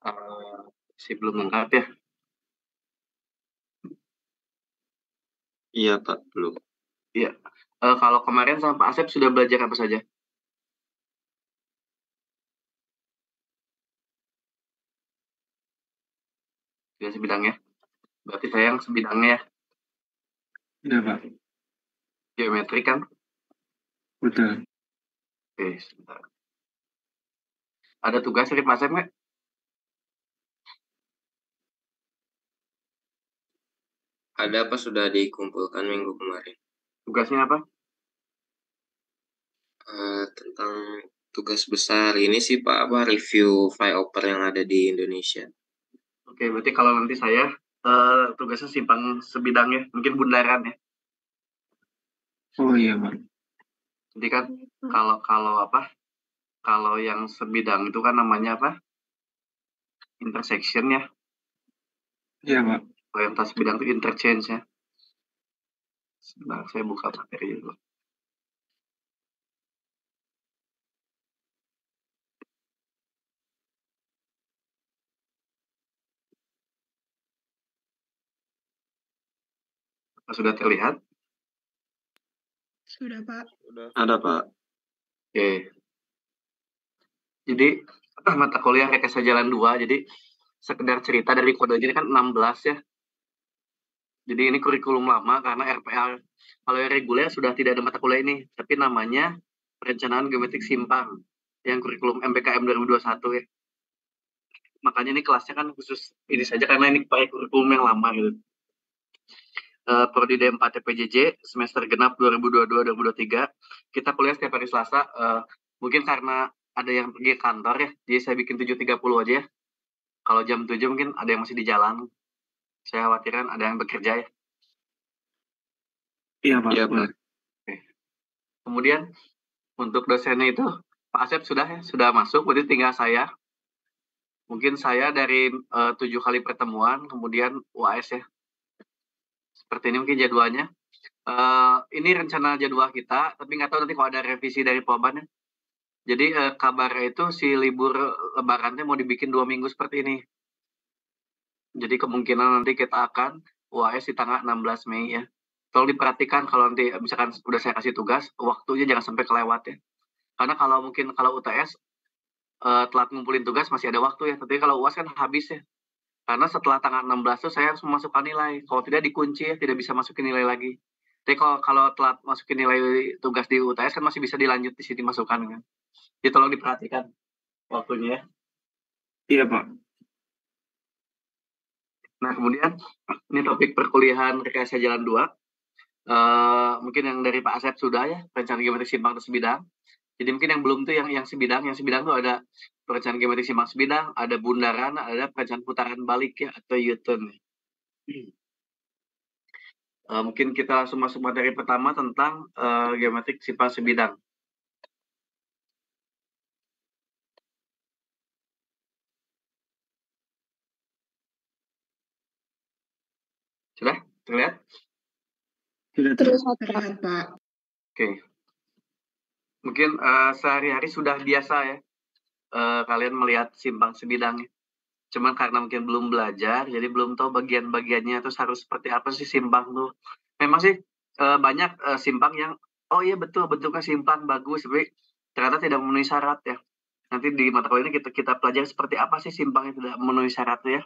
Masih belum lengkap ya? Iya Pak, belum. Iya. Kalau kemarin sama Pak Asep sudah belajar apa saja? Sudah sebidangnya. Berarti saya yang sebidangnya ya. Iya Pak, Geometri kan? betul. Oke, sebentar. Ada tugas dari Pak Asep nggak? Ada apa sudah dikumpulkan minggu kemarin? Tugasnya apa? Tentang tugas besar ini sih Pak, apa review flyover yang ada di Indonesia. Oke, berarti kalau nanti saya tugasnya simpang sebidang ya. Mungkin bundaran ya. Oh iya Pak. Jadi kan kalau kalau apa? Kalau yang sebidang itu kan namanya apa? Intersection ya. Iya Pak. Kalau yang tas sebidang itu interchange ya. Sebentar, saya buka materi dulu. Sudah terlihat? Sudah, Pak. Ada Pak. Oke. Jadi mata kuliah rekayasa jalan 2. Jadi sekedar cerita dari kode ini kan 16 ya. Jadi ini kurikulum lama karena RPA. Kalau yang reguler sudah tidak ada mata kuliah ini, tapi namanya perencanaan geometrik simpang yang kurikulum MBKM 2021 ya. Makanya ini kelasnya kan khusus ini saja karena ini pakai kurikulum yang lama gitu. Prodi D4 TPJJ semester genap 2022-2023. Kita kuliah setiap hari Selasa. Mungkin karena ada yang pergi kantor ya, jadi saya bikin 7.30 aja ya. Kalau jam 7 mungkin ada yang masih di jalan. Saya khawatirkan ada yang bekerja ya. Iya Pak. Iya Pak. Oke. Kemudian untuk dosennya itu Pak Asep sudah masuk, berarti tinggal saya. Mungkin saya dari 7 kali pertemuan, kemudian UAS ya. Seperti ini mungkin jadwalnya. Ini rencana jadwal kita, tapi nggak tahu nanti kalau ada revisi dari Polban ya. Jadi kabarnya itu si libur lebarannya mau dibikin 2 minggu seperti ini. Jadi kemungkinan nanti kita akan UAS di tanggal 16 Mei ya. Tolong diperhatikan kalau nanti misalkan udah saya kasih tugas, waktunya jangan sampai kelewat ya. Karena kalau UTS telat ngumpulin tugas masih ada waktu ya. Tapi kalau UAS kan habis ya. Karena setelah tanggal 16 tuh saya harus memasukkan nilai. Kalau tidak dikunci ya, tidak bisa masukin nilai lagi. Tapi kalau telat masukin nilai tugas di UTS kan masih bisa dilanjut di sini masukkan kan. Jadi tolong diperhatikan waktunya ya. Iya Pak. Nah kemudian ini topik perkuliahan rekayasa jalan 2. Mungkin yang dari Pak Asep sudah ya, rencana geometri simpang atau sebidang. Jadi mungkin yang belum tuh yang sebidang tuh ada perencanaan geometri simpang sebidang, ada bundaran, ada perencanaan putaran balik ya atau U-turn. Mungkin kita langsung masuk materi pertama tentang geometri simpang sebidang. Sudah terlihat? Terlihat, Pak. Oke. Mungkin sehari-hari sudah biasa ya kalian melihat simpang sebidang ya. Cuman karena mungkin belum belajar, jadi belum tahu bagian-bagiannya terus harus seperti apa sih simpang tuh. Memang sih banyak simpang yang, oh iya betul, bentuknya simpang, bagus, tapi ternyata tidak memenuhi syarat ya. Nanti di mata kuliah ini kita pelajari seperti apa sih simpang yang tidak memenuhi syarat ya.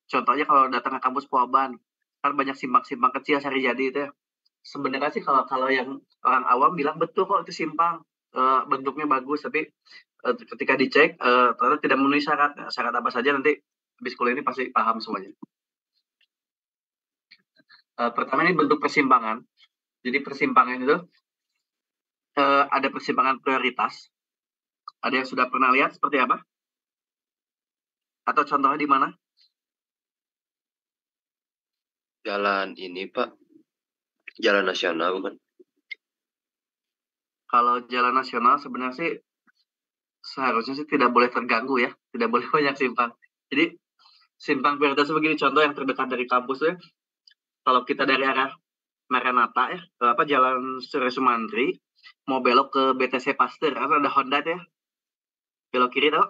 Contohnya kalau datang ke kampus Puaban, kan banyak simpang-simpang kecil sehari jadi itu ya. Sebenarnya sih kalau yang orang awam bilang betul kok itu simpang, bentuknya bagus, tapi ketika dicek ternyata tidak memenuhi syarat. Nah, syarat apa saja nanti habis kuliah ini pasti paham semuanya. Pertama ini bentuk persimpangan. Jadi persimpangan itu ada persimpangan prioritas. Ada yang sudah pernah lihat seperti apa? Atau contohnya di mana? Jalan ini Pak. Jalan nasional bukan? Kalau jalan nasional sebenarnya sih seharusnya sih tidak boleh terganggu ya. Tidak boleh banyak simpang. Jadi simpang prioritas begini, contoh yang terdekat dari kampus ya. Kalau kita dari arah Maranatha ya, Jalan Surya Sumantri, mau belok ke BTC Pasteur, ada Honda ya, belok kiri tau?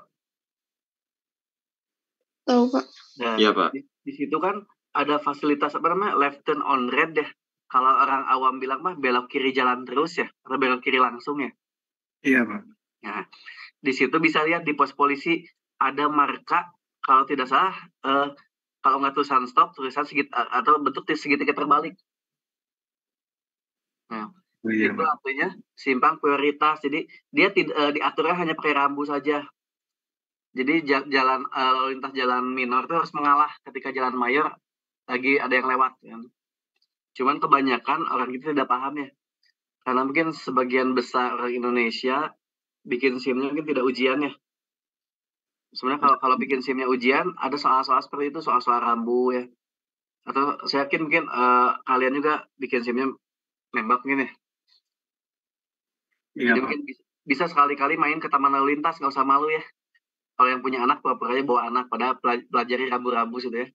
Tahu, Pak. Nah, Iya, Pak. di situ kan ada fasilitas apa namanya left turn on red ya. Kalau orang awam bilang mah belok kiri jalan terus ya, atau belok kiri langsung ya. Iya, Pak. Nah, di situ bisa lihat di pos polisi ada marka kalau tidak salah kalau nggak tulisan stop tulisan atau bentuk segitiga terbalik. Nah, Oh, iya, itu Pak. artinya simpang prioritas. Jadi dia diaturnya hanya pakai rambu saja. Jadi jalan lalu lintas jalan minor itu harus mengalah ketika jalan mayor lagi ada yang lewat. Kan. Cuman kebanyakan orang itu tidak paham ya. Karena mungkin sebagian besar orang Indonesia bikin SIM-nya mungkin tidak ujian ya. Sebenarnya kalau bikin SIM-nya ujian, ada soal-soal seperti itu, soal-soal rambu ya. Atau saya yakin mungkin kalian juga bikin SIM-nya nembak mungkin ya. Iya, Jadi Pak. mungkin bisa sekali-kali main ke taman lalu lintas, nggak usah malu ya. Kalau yang punya anak, pura-pura aja bawa anak, padahal pelajari rambu-rambu gitu ya.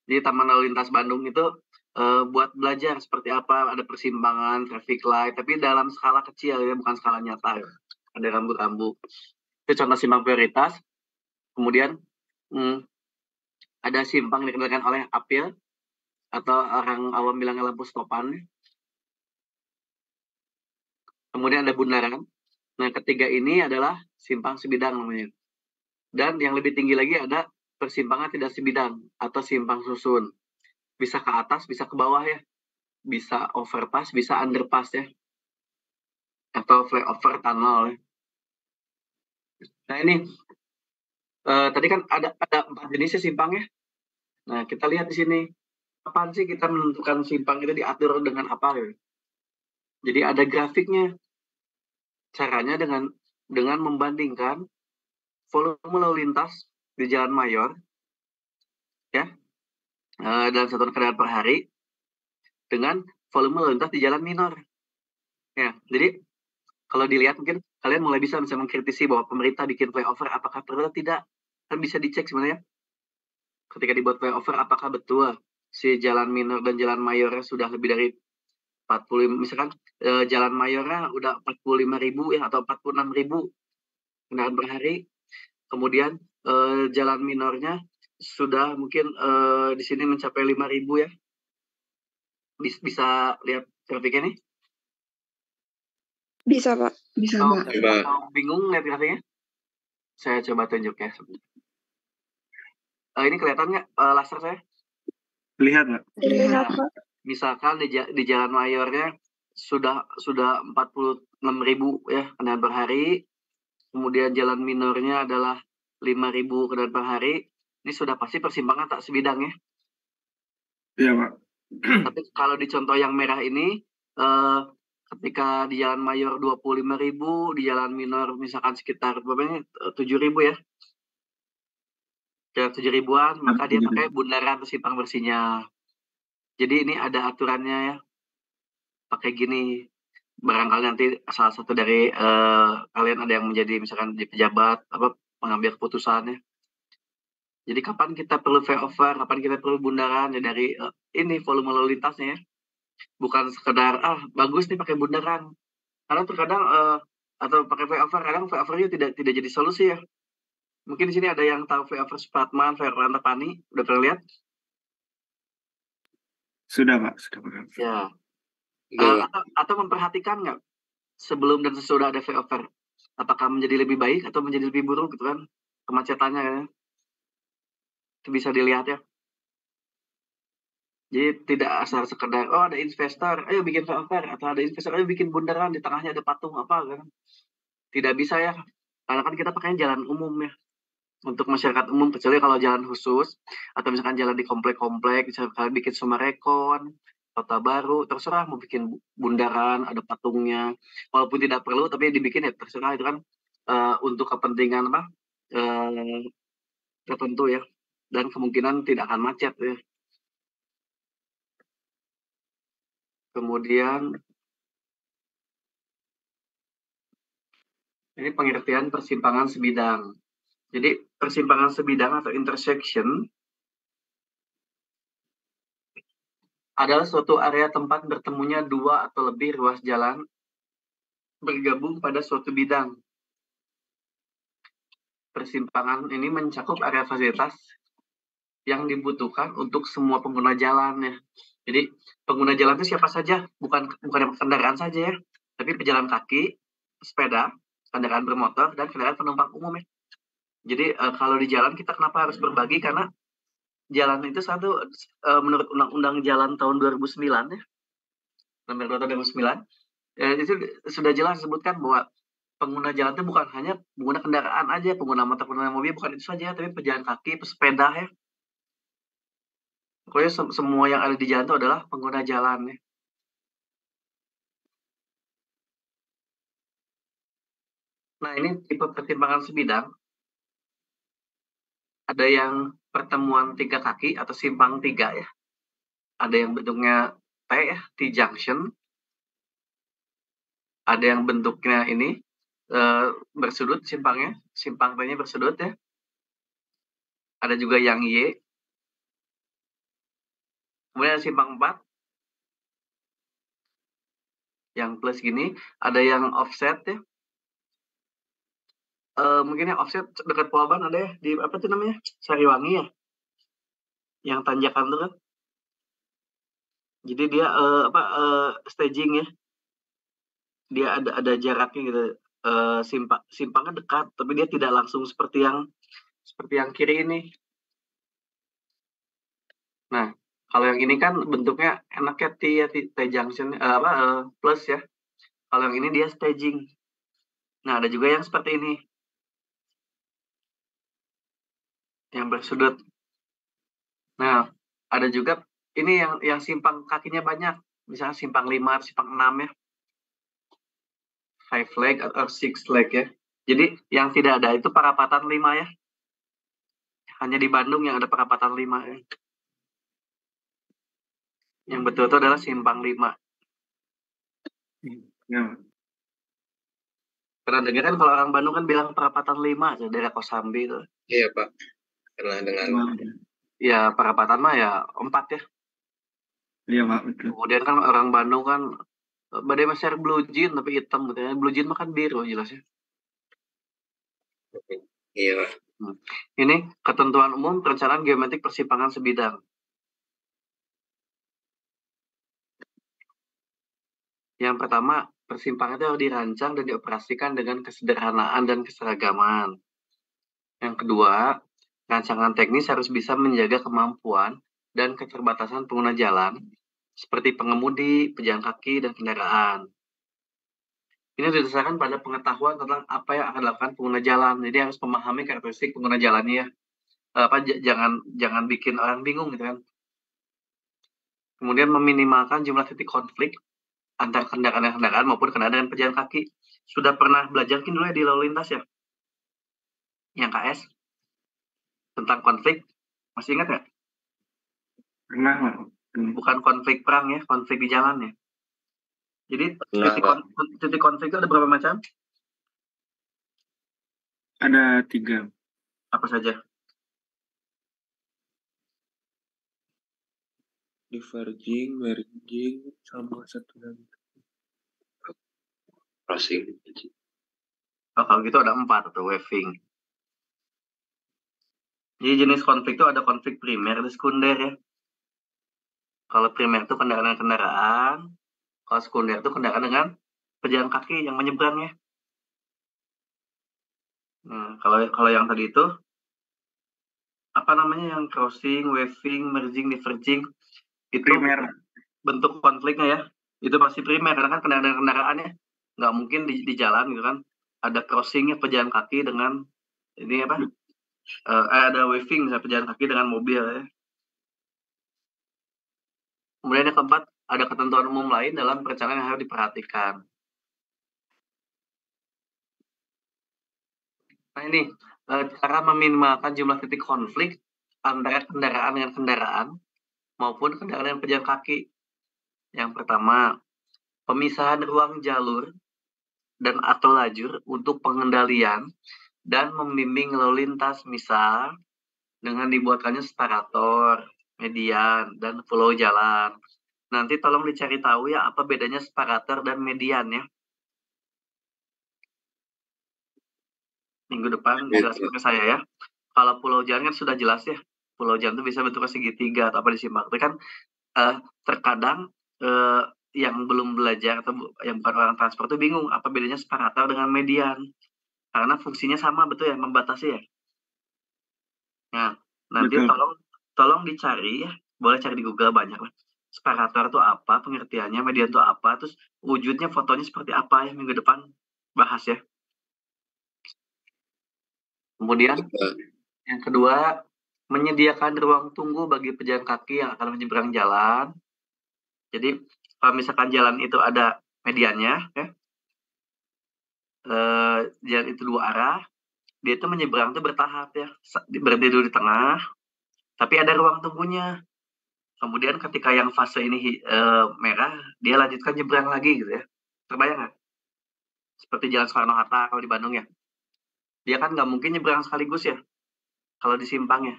Jadi taman lalu lintas Bandung itu buat belajar seperti apa, ada persimpangan, traffic light, tapi dalam skala kecil ya, bukan skala nyata ya. Ada rambu-rambu. Itu contoh simpang prioritas. Kemudian ada simpang dikendalikan oleh apil, atau orang awam bilangnya lampu stopan. Kemudian ada bundaran. Nah, ketiga ini adalah simpang sebidang namanya. Dan yang lebih tinggi lagi ada persimpangan tidak sebidang atau simpang susun. Bisa ke atas, bisa ke bawah ya. Bisa overpass, bisa underpass ya. Atau flyover tunnel ya. Nah ini, tadi kan ada 4 jenisnya simpang ya. Nah, kita lihat di sini. Kapan sih kita menentukan simpang itu diatur dengan apa ya? Jadi ada grafiknya. Caranya dengan membandingkan volume lalu lintas di Jalan Mayor ya dalam satuan kendaraan per hari dengan volume lalu lintas di Jalan Minor. Ya, jadi kalau dilihat mungkin kalian mulai bisa mengkritisi bahwa pemerintah bikin flyover apakah perlu atau tidak. Kan bisa dicek sebenarnya. Ketika dibuat flyover apakah betul si Jalan Minor dan Jalan Mayornya sudah lebih dari 45, misalkan Jalan Mayornya udah 45.000 ya atau 46.000 kendaraan per hari. Kemudian jalan minornya sudah mungkin di sini mencapai 5.000 ya. Bisa lihat grafiknya nih? Bisa, Pak. Bisa, Pak. Atau bingung lihat grafiknya? Saya coba tunjuk ya. Ini kelihatan nggak laser saya? Lihat, Pak. Lihat, Pak. Misalkan di Jalan Mayornya sudah 46.000 ya kendaraan per hari. Kemudian jalan minornya adalah 5.000 kendaraan per hari. Ini sudah pasti persimpangan tak sebidang ya. Iya, Pak. Tapi kalau di contoh yang merah ini, ketika di Jalan Mayor 25.000, di Jalan Minor misalkan sekitar 7.000 ya. Sekitar 7.000-an, maka dia pakai bundaran atau simpang bersihnya. Jadi ini ada aturannya ya. Pakai gini. Barangkali nanti salah satu dari kalian ada yang menjadi misalkan di pejabat, mengambil keputusannya. Jadi kapan kita perlu flyover, kapan kita perlu bundaran, ya dari ini volume lalu lintasnya ya. Bukan sekedar bagus nih pakai bundaran. Karena terkadang atau pakai flyover, kadang flyovernya tidak jadi solusi ya. Mungkin di sini ada yang tahu flyover Supratman, flyover Antapani, udah pernah lihat? Sudah, Pak. Sudah, Pak. Ya. Atau memperhatikan nggak sebelum dan sesudah ada flyover, apakah menjadi lebih baik atau menjadi lebih buruk gitu kan kemacetannya ya. Itu bisa dilihat ya. Jadi tidak asal sekedar ada investor, ayo bikin flyover, atau ada investor, ayo bikin bundaran di tengahnya ada patung apa kan. Tidak bisa ya. Karena kan kita pakainya jalan umum ya. Untuk masyarakat umum, kecuali kalau jalan khusus atau misalkan jalan di komplek-komplek, misalkan bikin Sumarekon, Kota Baru, terserah mau bikin bundaran, ada patungnya, walaupun tidak perlu tapi dibikin ya terserah, itu kan untuk kepentingan tertentu ya, dan kemungkinan tidak akan macet ya. Kemudian ini pengertian persimpangan sebidang. Jadi persimpangan sebidang atau intersection adalah suatu area tempat bertemunya dua atau lebih ruas jalan bergabung pada suatu bidang. Persimpangan ini mencakup area fasilitas yang dibutuhkan untuk semua pengguna jalan ya. Jadi pengguna jalan itu siapa saja, bukan kendaraan saja ya, tapi pejalan kaki, sepeda, kendaraan bermotor, dan kendaraan penumpang umum ya. Jadi kalau di jalan kita kenapa harus berbagi, karena jalan itu satu, menurut Undang-Undang Jalan tahun 2009 ya, nomor 2 tahun 2009, itu sudah jelas disebutkan bahwa pengguna jalan itu bukan hanya pengguna kendaraan aja, pengguna motor, pengguna mobil, bukan itu saja, tapi pejalan kaki, pesepeda ya. Pokoknya semua yang ada di jalan itu adalah pengguna jalan ya. Nah, ini tipe pertimbangan sebidang. Ada yang pertemuan 3 kaki atau simpang 3 ya. Ada yang bentuknya T ya, T-junction. Ada yang bentuknya ini bersudut simpangnya, simpang T-nya bersudut ya. Ada juga yang Y. Kemudian ada simpang 4 yang plus gini, ada yang offset ya. Mungkin yang offset dekat Pelabuhan ada ya, di apa tuh namanya, Sariwangi ya, yang tanjakan tuh kan. Jadi dia staging ya, dia ada jaraknya gitu. Simpangnya dekat, tapi dia tidak langsung seperti yang kiri ini. Nah, kalau yang ini kan bentuknya enaknya T ya, T junction plus ya. Kalau yang ini dia staging. Nah, ada juga yang seperti ini, yang bersudut. Nah, ada juga ini yang simpang kakinya banyak, misalnya simpang 5, simpang 6 ya. 5 leg atau 6 leg ya. Jadi yang tidak ada itu perapatan 5 ya. Hanya di Bandung yang ada perapatan 5 ya. Yang betul itu adalah simpang 5. Ya. Pernah dengar kan kalau orang Bandung kan bilang perapatan 5 aja, daerah Kosambi itu. Iya Pak, pernah dengar. Ya perapatan mah ya 4 ya. Iya Pak, betul. Kemudian kan orang Bandung kan badai masyar blue jean tapi hitam gitu ya. Blue jean mah kan biru jelas ya. Iya Pak. Ini ketentuan umum perencanaan geometrik persimpangan sebidang. Yang pertama, persimpangan itu harus dirancang dan dioperasikan dengan kesederhanaan dan keseragaman. Yang kedua, rancangan teknis harus bisa menjaga kemampuan dan keterbatasan pengguna jalan, seperti pengemudi, pejalan kaki, dan kendaraan. Ini didasarkan pada pengetahuan tentang apa yang akan dilakukan pengguna jalan. Jadi harus memahami karakteristik pengguna jalannya ya. Jangan bikin orang bingung gitu kan. Kemudian meminimalkan jumlah titik konflik antara kendaraan maupun kendaraan dengan pejalan kaki. Sudah pernah belajar dulu ya di lalu lintas ya? Yang KS? Tentang konflik? Masih ingat nggak? Pernah Pak. Bukan konflik perang ya, konflik di jalan ya. Jadi titik konflik itu ada berapa macam? Ada 3. Apa saja? Diverging, merging, sama satu lagi. Crossing. Kalau gitu ada 4 atau waving. Jadi jenis konflik itu ada konflik primer dan sekunder ya. Kalau primer itu kendaraan, kalau sekunder itu kendaraan dengan pejalan kaki yang menyeberang ya. Nah, kalau yang tadi itu apa namanya, yang crossing, waving, merging, diverging, itu Primer. bentuk konfliknya ya. Itu pasti primer karena kan kendaraannya nggak mungkin di jalan gitu kan. Ada crossingnya pejalan kaki dengan ini apa? Ada waving misalnya pejalan kaki dengan mobil ya. Kemudian yang keempat, ada ketentuan umum lain dalam perencanaan yang harus diperhatikan. Nah ini, cara meminimalkan jumlah titik konflik antara kendaraan dengan kendaraan maupun kendaraan dengan pejalan kaki. Yang pertama, pemisahan ruang jalur dan atau lajur untuk pengendalian dan membimbing lalu lintas, misal dengan dibuatkannya separator, median, dan flow jalan. Nanti tolong dicari tahu ya apa bedanya separator dan median ya. Minggu depan jelaskan ke saya ya. Kalau pulau jalan kan sudah jelas ya. Pulau jam tuh bisa bentuknya segitiga atau apa di simpang. Tapi kan terkadang yang belum belajar atau yang bukan orang transport tuh bingung apa bedanya separator dengan median. Karena fungsinya sama betul ya, membatasi ya. Nah, nanti Betul. tolong dicari ya, boleh cari di Google banyak lah. Separator itu apa, pengertiannya, median itu apa, terus wujudnya fotonya seperti apa ya, minggu depan bahas ya. Kemudian yang kedua, menyediakan ruang tunggu bagi pejalan kaki yang akan menyeberang jalan. Jadi kalau misalkan jalan itu ada mediannya ya, jalan itu 2 arah, dia itu menyeberang tuh bertahap ya, berhenti dulu di tengah, tapi ada ruang tunggunya. Kemudian ketika yang fase ini merah, dia lanjutkan nyebrang lagi gitu ya. Terbayang nggak? Seperti Jalan Soekarno-Hatta kalau di Bandung ya. Dia kan nggak mungkin nyebrang sekaligus ya, kalau di simpang ya.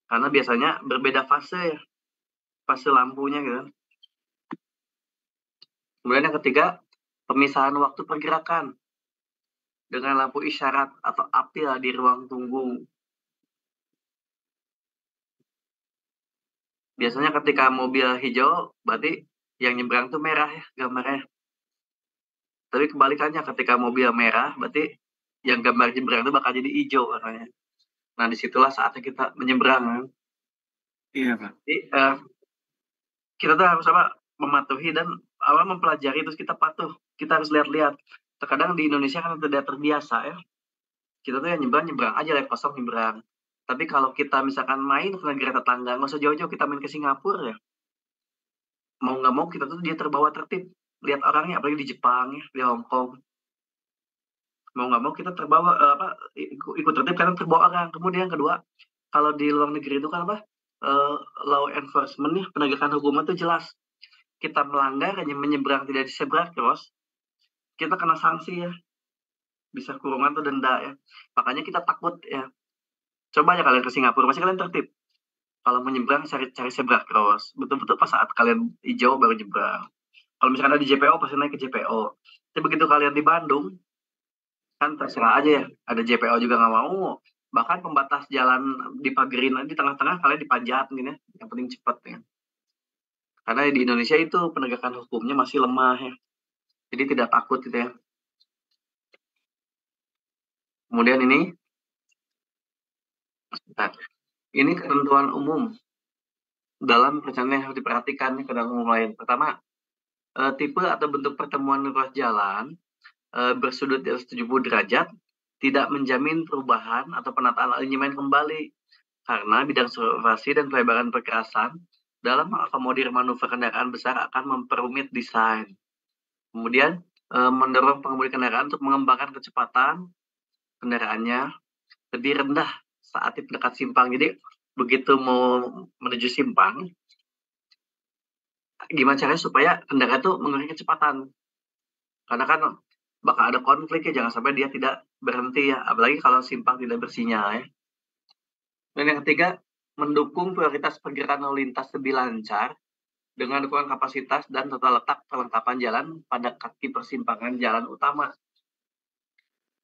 Karena biasanya berbeda fase ya, fase lampunya gitu. Kemudian yang ketiga, pemisahan waktu pergerakan dengan lampu isyarat atau apil di ruang tunggu. Biasanya ketika mobil hijau, berarti yang nyebrang tuh merah ya gambarnya. Tapi kebalikannya, ketika mobil merah, berarti yang gambar nyebrang itu bakal jadi hijau katanya. Nah, disitulah saatnya kita menyeberang. Kan? Iya, Pak. Jadi, kita tuh harus mematuhi dan mempelajari, terus kita patuh. Kita harus lihat-lihat. Terkadang di Indonesia kan tidak terbiasa ya. Kita tuh yang nyebrang aja, lihat kosong nyebrang. Tapi kalau kita misalkan main ke negara tetangga, nggak usah jauh-jauh, kita main ke Singapura ya. Mau nggak mau kita tuh dia terbawa tertib. Lihat orangnya, apalagi di Jepang ya, di Hong Kong. Mau nggak mau kita terbawa ikut tertib karena terbawa orang. Kemudian yang kedua, kalau di luar negeri itu kan law enforcement nih, penegakan hukum itu jelas. Kita melanggar hanya menyeberang tidak di zebra cross, kita kena sanksi ya, bisa kurungan atau denda ya. Makanya kita takut ya. Coba aja kalian ke Singapura, pasti kalian tertib. Kalau menyeberang cari zebra cross, betul-betul pas saat kalian hijau baru nyebrang. Kalau misalkan ada di JPO pasti naik ke JPO. Tapi begitu kalian di Bandung, kan terserah aja ya, ada JPO juga nggak mau. Bahkan pembatas jalan dipagerin di tengah-tengah, kalian dipanjat gitu ya, yang penting cepat ya. Karena di Indonesia itu penegakan hukumnya masih lemah ya, jadi tidak takut gitu ya. Kemudian ini ketentuan umum dalam perencanaan yang harus diperhatikan nih, ketentuan umum lain. Pertama, tipe atau bentuk pertemuan ruas jalan bersudut di atas 70 derajat tidak menjamin perubahan atau penataan alinyemen kembali, karena bidang sulfurasi dan pelebaran perkerasan dalam mengakomodir manuver kendaraan besar akan memperumit desain. Kemudian mendorong pengemudi kendaraan untuk mengembangkan kecepatan kendaraannya lebih rendah saat di dekat simpang. Jadi begitu mau menuju simpang, gimana caranya supaya kendaraan itu mengurangi kecepatan? Karena kan bakal ada konflik ya, jangan sampai dia tidak berhenti ya, apalagi kalau simpang tidak bersinyal ya. Dan yang ketiga, mendukung prioritas pergerakan lalu lintas lebih lancar dengan dukungan kapasitas dan tata letak perlengkapan jalan pada kaki persimpangan jalan utama.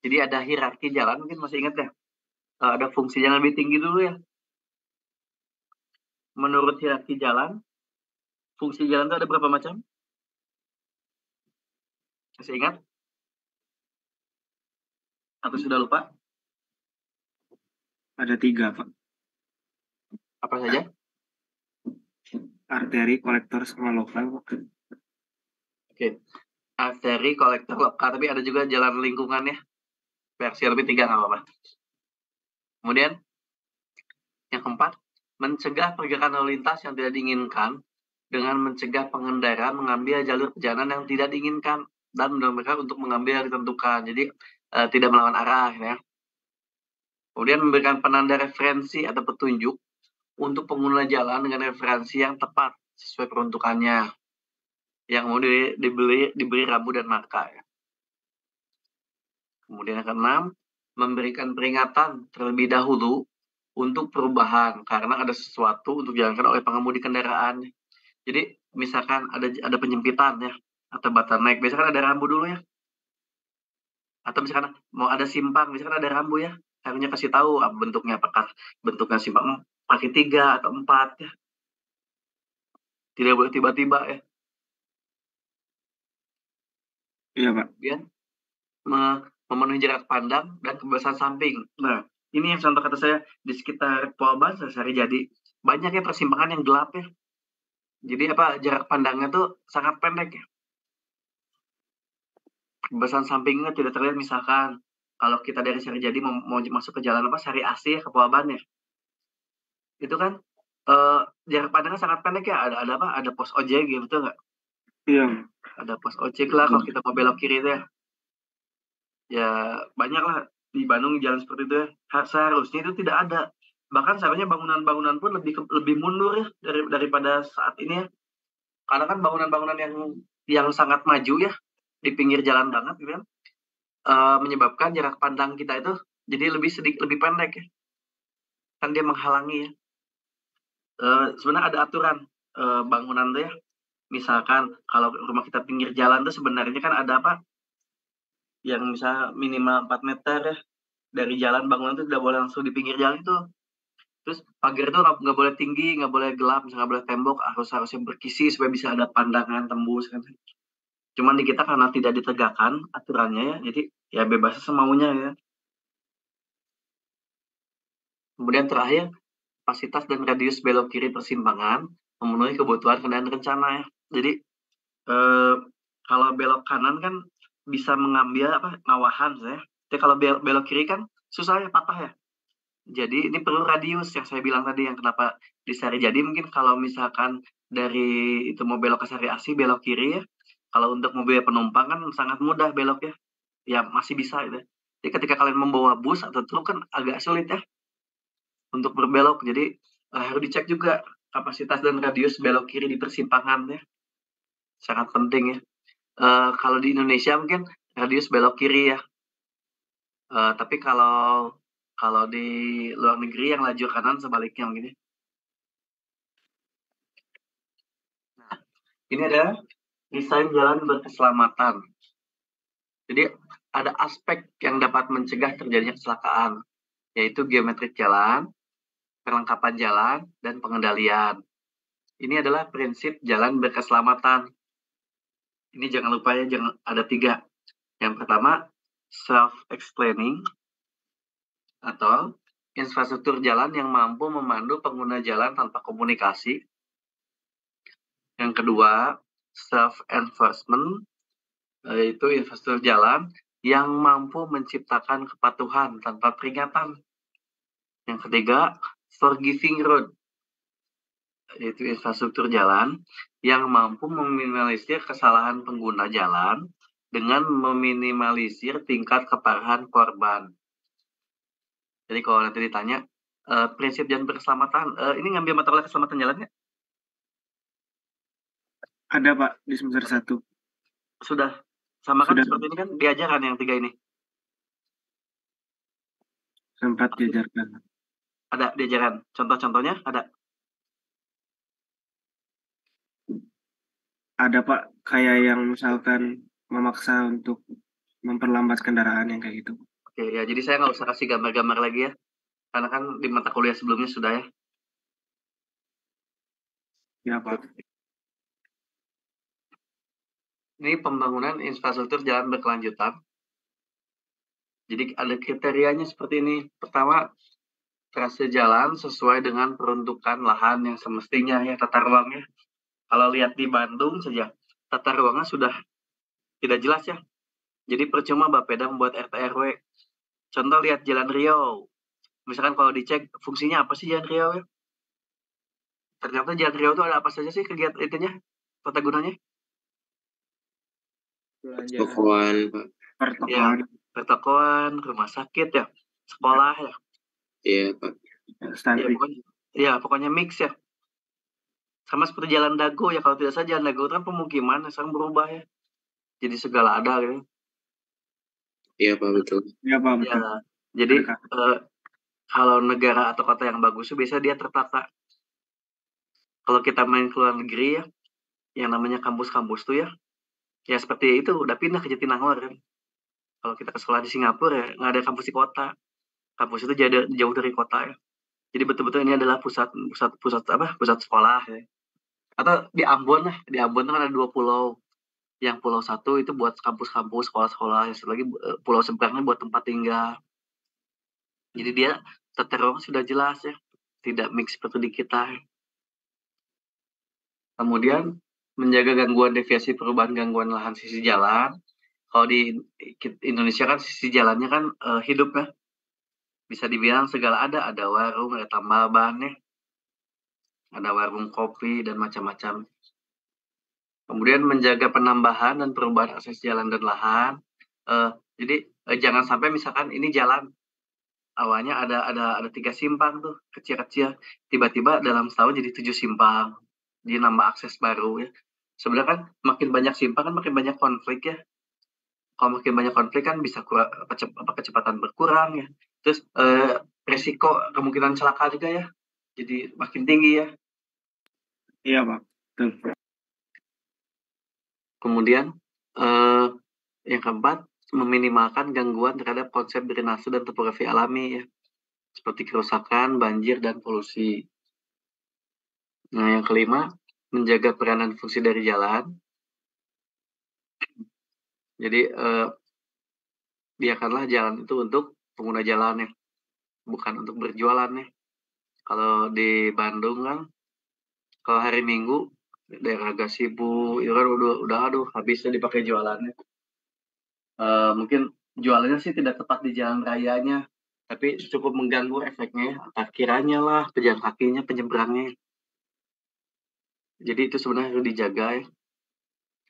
Jadi ada hierarki jalan, mungkin masih ingat ya, ada fungsi yang lebih tinggi dulu ya. Menurut hierarki jalan, fungsi jalan itu ada berapa macam? Masih ingat? Atau sudah lupa? Ada 3, Pak. Apa saja? Arteri, kolektor, sama lokal, Pak. Oke. Arteri, kolektor, lokal, tapi ada juga jalan lingkungan ya. Versi lebih 3 nggak apa-apa. Kemudian yang keempat, mencegah pergerakan lalu lintas yang tidak diinginkan dengan mencegah pengendara mengambil jalur perjalanan yang tidak diinginkan dan mendorong mereka untuk mengambil yang ditentukan. Jadi tidak melawan arah ya. Kemudian memberikan penanda referensi atau petunjuk untuk pengguna jalan dengan referensi yang tepat sesuai peruntukannya, yang mau diberi rambu dan marka ya. Kemudian yang keenam, memberikan peringatan terlebih dahulu untuk perubahan karena ada sesuatu untuk dijalankan oleh pengemudi kendaraan. Jadi misalkan ada penyempitan ya atau bottleneck, biasanya kan ada rambu dulu ya. Atau misalkan mau ada simpang, misalkan ada rambu ya. Harusnya kasih tahu bentuknya, apakah bentuknya simpang pakai 3 atau 4 ya. Tidak boleh tiba-tiba ya. Iya, Pak. Kemudian memenuhi jarak pandang dan kebebasan samping. Nah, ini yang contoh kata saya di sekitar Polban Sari-Jadi banyak ya persimpangan yang gelap ya. Jadi jarak pandangnya tuh sangat pendek ya. Kebebasan sampingnya tidak terlihat, misalkan kalau kita dari Sari-Jadi mau masuk ke jalan Sari Asih ke Polban ya. Itu kan jarak pandangnya sangat pendek ya. Ada pos ojek gitu nggak? Iya. Ada pos ojek lah kalau kita mau belok kiri itu ya. Ya banyak lah di Bandung jalan seperti itu ya. Seharusnya itu tidak ada. Bahkan seharusnya bangunan-bangunan pun lebih mundur ya daripada saat ini ya. Karena kan bangunan-bangunan yang sangat maju ya di pinggir jalan banget gitu kan, menyebabkan jarak pandang kita itu jadi lebih pendek ya. Kan dia menghalangi ya. Sebenarnya ada aturan bangunan tuh ya. Misalkan kalau rumah kita pinggir jalan tuh sebenarnya kan ada yang bisa minimal 4 meter ya dari jalan, bangunan itu tidak boleh langsung di pinggir jalan itu. Terus pagar itu nggak boleh tinggi, nggak boleh gelap, misalnya nggak boleh tembok, harusnya berkisi supaya bisa ada pandangan tembus kan. Cuman di kita karena tidak ditegakkan aturannya ya, jadi ya bebas semaunya ya. Kemudian terakhir, kapasitas dan radius belok kiri persimpangan memenuhi kebutuhan kendaraan rencana ya. Jadi kalau belok kanan kan bisa mengambil ngawahan ya. Tapi kalau belok kiri kan susah ya, patah ya. Jadi ini perlu radius yang saya bilang tadi, yang kenapa di Sari-Jadi mungkin kalau misalkan dari itu mau belok ke Sari Asih belok kiri ya. Kalau untuk mobil penumpang kan sangat mudah beloknya. Ya masih bisa gitu. Jadi ketika kalian membawa bus atau truk kan agak sulit ya untuk berbelok. Jadi harus dicek juga kapasitas dan radius belok kiri di persimpangan ya. Sangat penting ya. Kalau di Indonesia mungkin radius belok kiri ya. Tapi kalau di luar negeri yang lajur kanan sebaliknya mungkin ya. Nah, ini adalah desain jalan berkeselamatan. Jadi ada aspek yang dapat mencegah terjadinya kecelakaan, yaitu geometrik jalan, perlengkapan jalan, dan pengendalian. Ini adalah prinsip jalan berkeselamatan. Ini jangan lupa ya, ada 3. Yang pertama, self-explaining, atau infrastruktur jalan yang mampu memandu pengguna jalan tanpa komunikasi. Yang kedua, self-enforcement, yaitu infrastruktur jalan yang mampu menciptakan kepatuhan tanpa peringatan. Yang ketiga, forgiving road, yaitu infrastruktur jalan yang mampu meminimalisir kesalahan pengguna jalan dengan meminimalisir tingkat keparahan korban. Jadi kalau nanti ditanya, prinsip jalan berkeselamatan, ini ngambil mata kuliah keselamatan jalan nggak? Ada, Pak, di semester 1. Sudah. Sama kan Sudah. seperti ini kan diajarkan yang 3 ini. Sempat diajarkan. Ada diajaran. Contoh-contohnya ada. Ada, Pak, kayak yang misalkan memaksa untuk memperlambat kendaraan yang kayak gitu. Oke ya, jadi saya nggak usah kasih gambar-gambar lagi ya. Karena kan di mata kuliah sebelumnya sudah ya. Ya, Pak. Ini pembangunan infrastruktur jalan berkelanjutan. Jadi ada kriterianya seperti ini. Pertama, trase jalan sesuai dengan peruntukan lahan yang semestinya ya, tata ruangnya. Kalau lihat di Bandung saja, tata ruangnya sudah tidak jelas ya. Jadi percuma Bapeda membuat RT RW. Contoh lihat Jalan Riau. Misalkan kalau dicek fungsinya apa sih Jalan Riau ya? Ternyata Jalan Riau itu ada apa saja sih kegiatan itunya, tata gunanya? Pertokoan, Pak. Pertokoan. Ya, pertokoan, rumah sakit ya, sekolah ya. Iya, Pak. Pokoknya mix ya. Sama seperti Jalan Dago ya, kalau tidak salah Jalan Dago itu kan pemukiman, sekarang berubah ya. Jadi segala ada gitu. Iya, Pak, betul. Iya, Pak, betul. Ya, jadi kalau negara atau kota yang bagus itu biasa dia tertata. Kalau kita main ke luar negeri ya, yang namanya kampus-kampus tuh ya seperti itu udah pindah ke Jatinangor kan. Kalau kita ke sekolah di Singapura ya nggak ada kampus di kota. Kampus itu jauh dari kota ya. Jadi betul-betul ini adalah pusat sekolah ya. Atau di Ambon lah, di Ambon tuh kan ada 2 pulau. Yang pulau satu itu buat kampus-kampus, sekolah-sekolah, yang satu lagi pulau seberangnya buat tempat tinggal. Jadi dia tata ruang sudah jelas ya, tidak mix seperti di kita. Kemudian menjaga gangguan deviasi perubahan gangguan lahan sisi jalan. Kalau di Indonesia kan sisi jalannya kan hidup ya. Bisa dibilang segala ada warung, ada tambal ban ya. Ada warung kopi dan macam-macam. Kemudian menjaga penambahan dan perubahan akses jalan dan lahan. Jadi jangan sampai misalkan ini jalan awalnya ada 3 simpang tuh kecil-kecil, tiba-tiba dalam setahun jadi 7 simpang, jadi nambah akses baru ya. Sebenarnya kan makin banyak simpang kan makin banyak konflik ya. Kalau makin banyak konflik kan bisa kecepatan berkurang ya. Terus resiko kemungkinan celaka juga ya, jadi makin tinggi ya. Iya Pak, betul. Kemudian yang keempat, meminimalkan gangguan terhadap konsep drainase dan topografi alami ya, seperti kerusakan, banjir, dan polusi. Nah, yang kelima, menjaga peranan fungsi dari jalan. Jadi biarkanlah jalan itu untuk pengguna jalan ya, bukan untuk berjualan ya. Kalau di Bandung kan, kalau hari Minggu daerah Gasibu itu kan udah habisnya dipakai jualannya. Mungkin jualannya sih tidak tepat di jalan rayanya, tapi cukup mengganggu efeknya, parkirannya lah, pejalan kakinya, penyeberangnya. Jadi itu sebenarnya harus dijaga ya.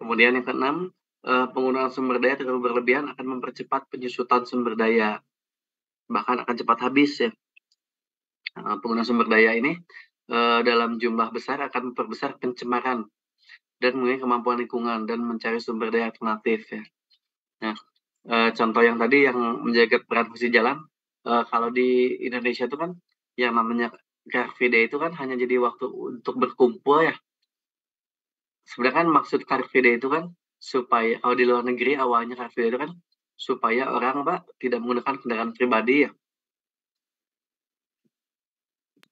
Kemudian yang keenam, penggunaan sumber daya terlalu berlebihan akan mempercepat penyusutan sumber daya, bahkan akan cepat habis ya. Penggunaan sumber daya ini dalam jumlah besar akan memperbesar pencemaran dan mengurangi kemampuan lingkungan dan mencari sumber daya alternatif ya. Nah, contoh yang tadi yang menjaga peran fungsi jalan, kalau di Indonesia itu kan yang namanya Car Free Day itu kan hanya jadi waktu untuk berkumpul ya. Sebenarnya kan maksud Car Free Day itu kan supaya, kalau di luar negeri awalnya Car Free Day itu kan supaya orang tidak menggunakan kendaraan pribadi ya.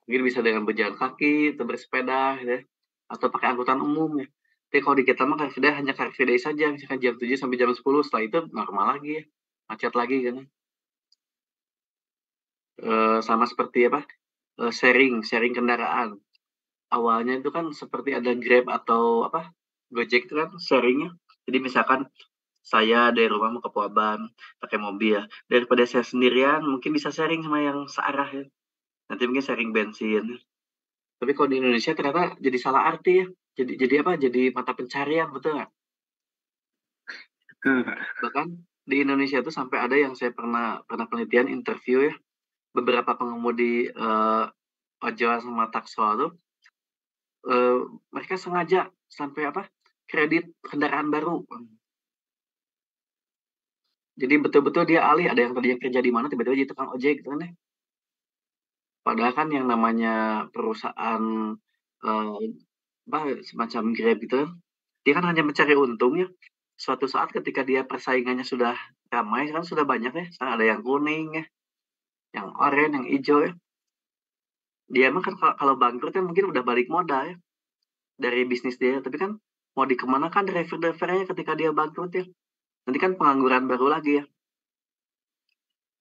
Mungkin bisa dengan berjalan kaki atau bersepeda gitu ya, atau pakai angkutan umum ya. Tapi kalau di kita mah Car Free Day hanya Car Free Day saja, misalkan jam 7 sampai jam 10, setelah itu normal lagi ya, macet lagi kan. Sama seperti sharing kendaraan. Awalnya itu kan seperti ada Grab atau Gojek itu kan sharingnya. Jadi misalkan saya dari rumah mau ke Pelabuhan pakai mobil ya, daripada saya sendirian mungkin bisa sharing sama yang searah ya. Nanti mungkin sharing bensin. Tapi kalau di Indonesia ternyata jadi salah arti ya. Jadi mata pencarian, betul nggak? Betul Pak. Bahkan di Indonesia itu sampai ada yang saya pernah penelitian interview ya, beberapa pengemudi ojol sama taksol tuh mereka sengaja sampai kredit kendaraan baru. Jadi betul-betul dia alih, ada yang tadinya kerja di mana tiba-tiba jadi tukang ojek gitu kan ya. Padahal kan yang namanya perusahaan semacam Grab gitu kan, dia kan hanya mencari untung ya. Suatu saat ketika dia persaingannya sudah ramai kan, sudah banyak ya, sekarang ada yang kuning ya, yang oranye, yang hijau ya. Dia emang kan kalau bangkrut ya mungkin udah balik modal ya dari bisnis dia, tapi kan mau dikemanakan driver-drivernya ketika dia bangkrut ya. Nanti kan pengangguran baru lagi ya.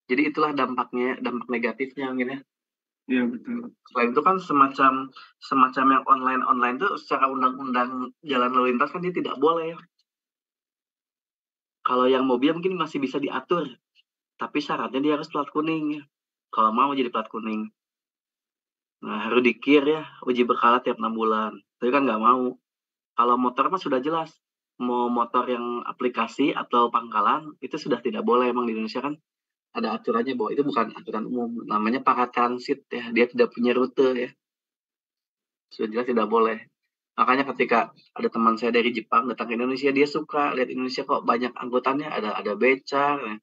Jadi itulah dampak negatifnya mungkin ya. Iya betul. Selain itu kan semacam yang online itu secara undang-undang jalan lalu lintas kan dia tidak boleh ya. Kalau yang mobil mungkin masih bisa diatur, tapi syaratnya dia harus plat kuning ya. Kalau mau jadi plat kuning. Nah, harus dikir ya, uji berkala tiap 6 bulan. Tapi kan nggak mau. Kalau motor mah sudah jelas. Mau motor yang aplikasi atau pangkalan, itu sudah tidak boleh. Emang di Indonesia kan ada aturannya bahwa itu bukan aturan umum. Namanya paket transit ya. Dia tidak punya rute ya. Sudah jelas tidak boleh. Makanya ketika ada teman saya dari Jepang datang ke Indonesia, dia suka lihat Indonesia kok banyak angkutannya, ada beca, ya.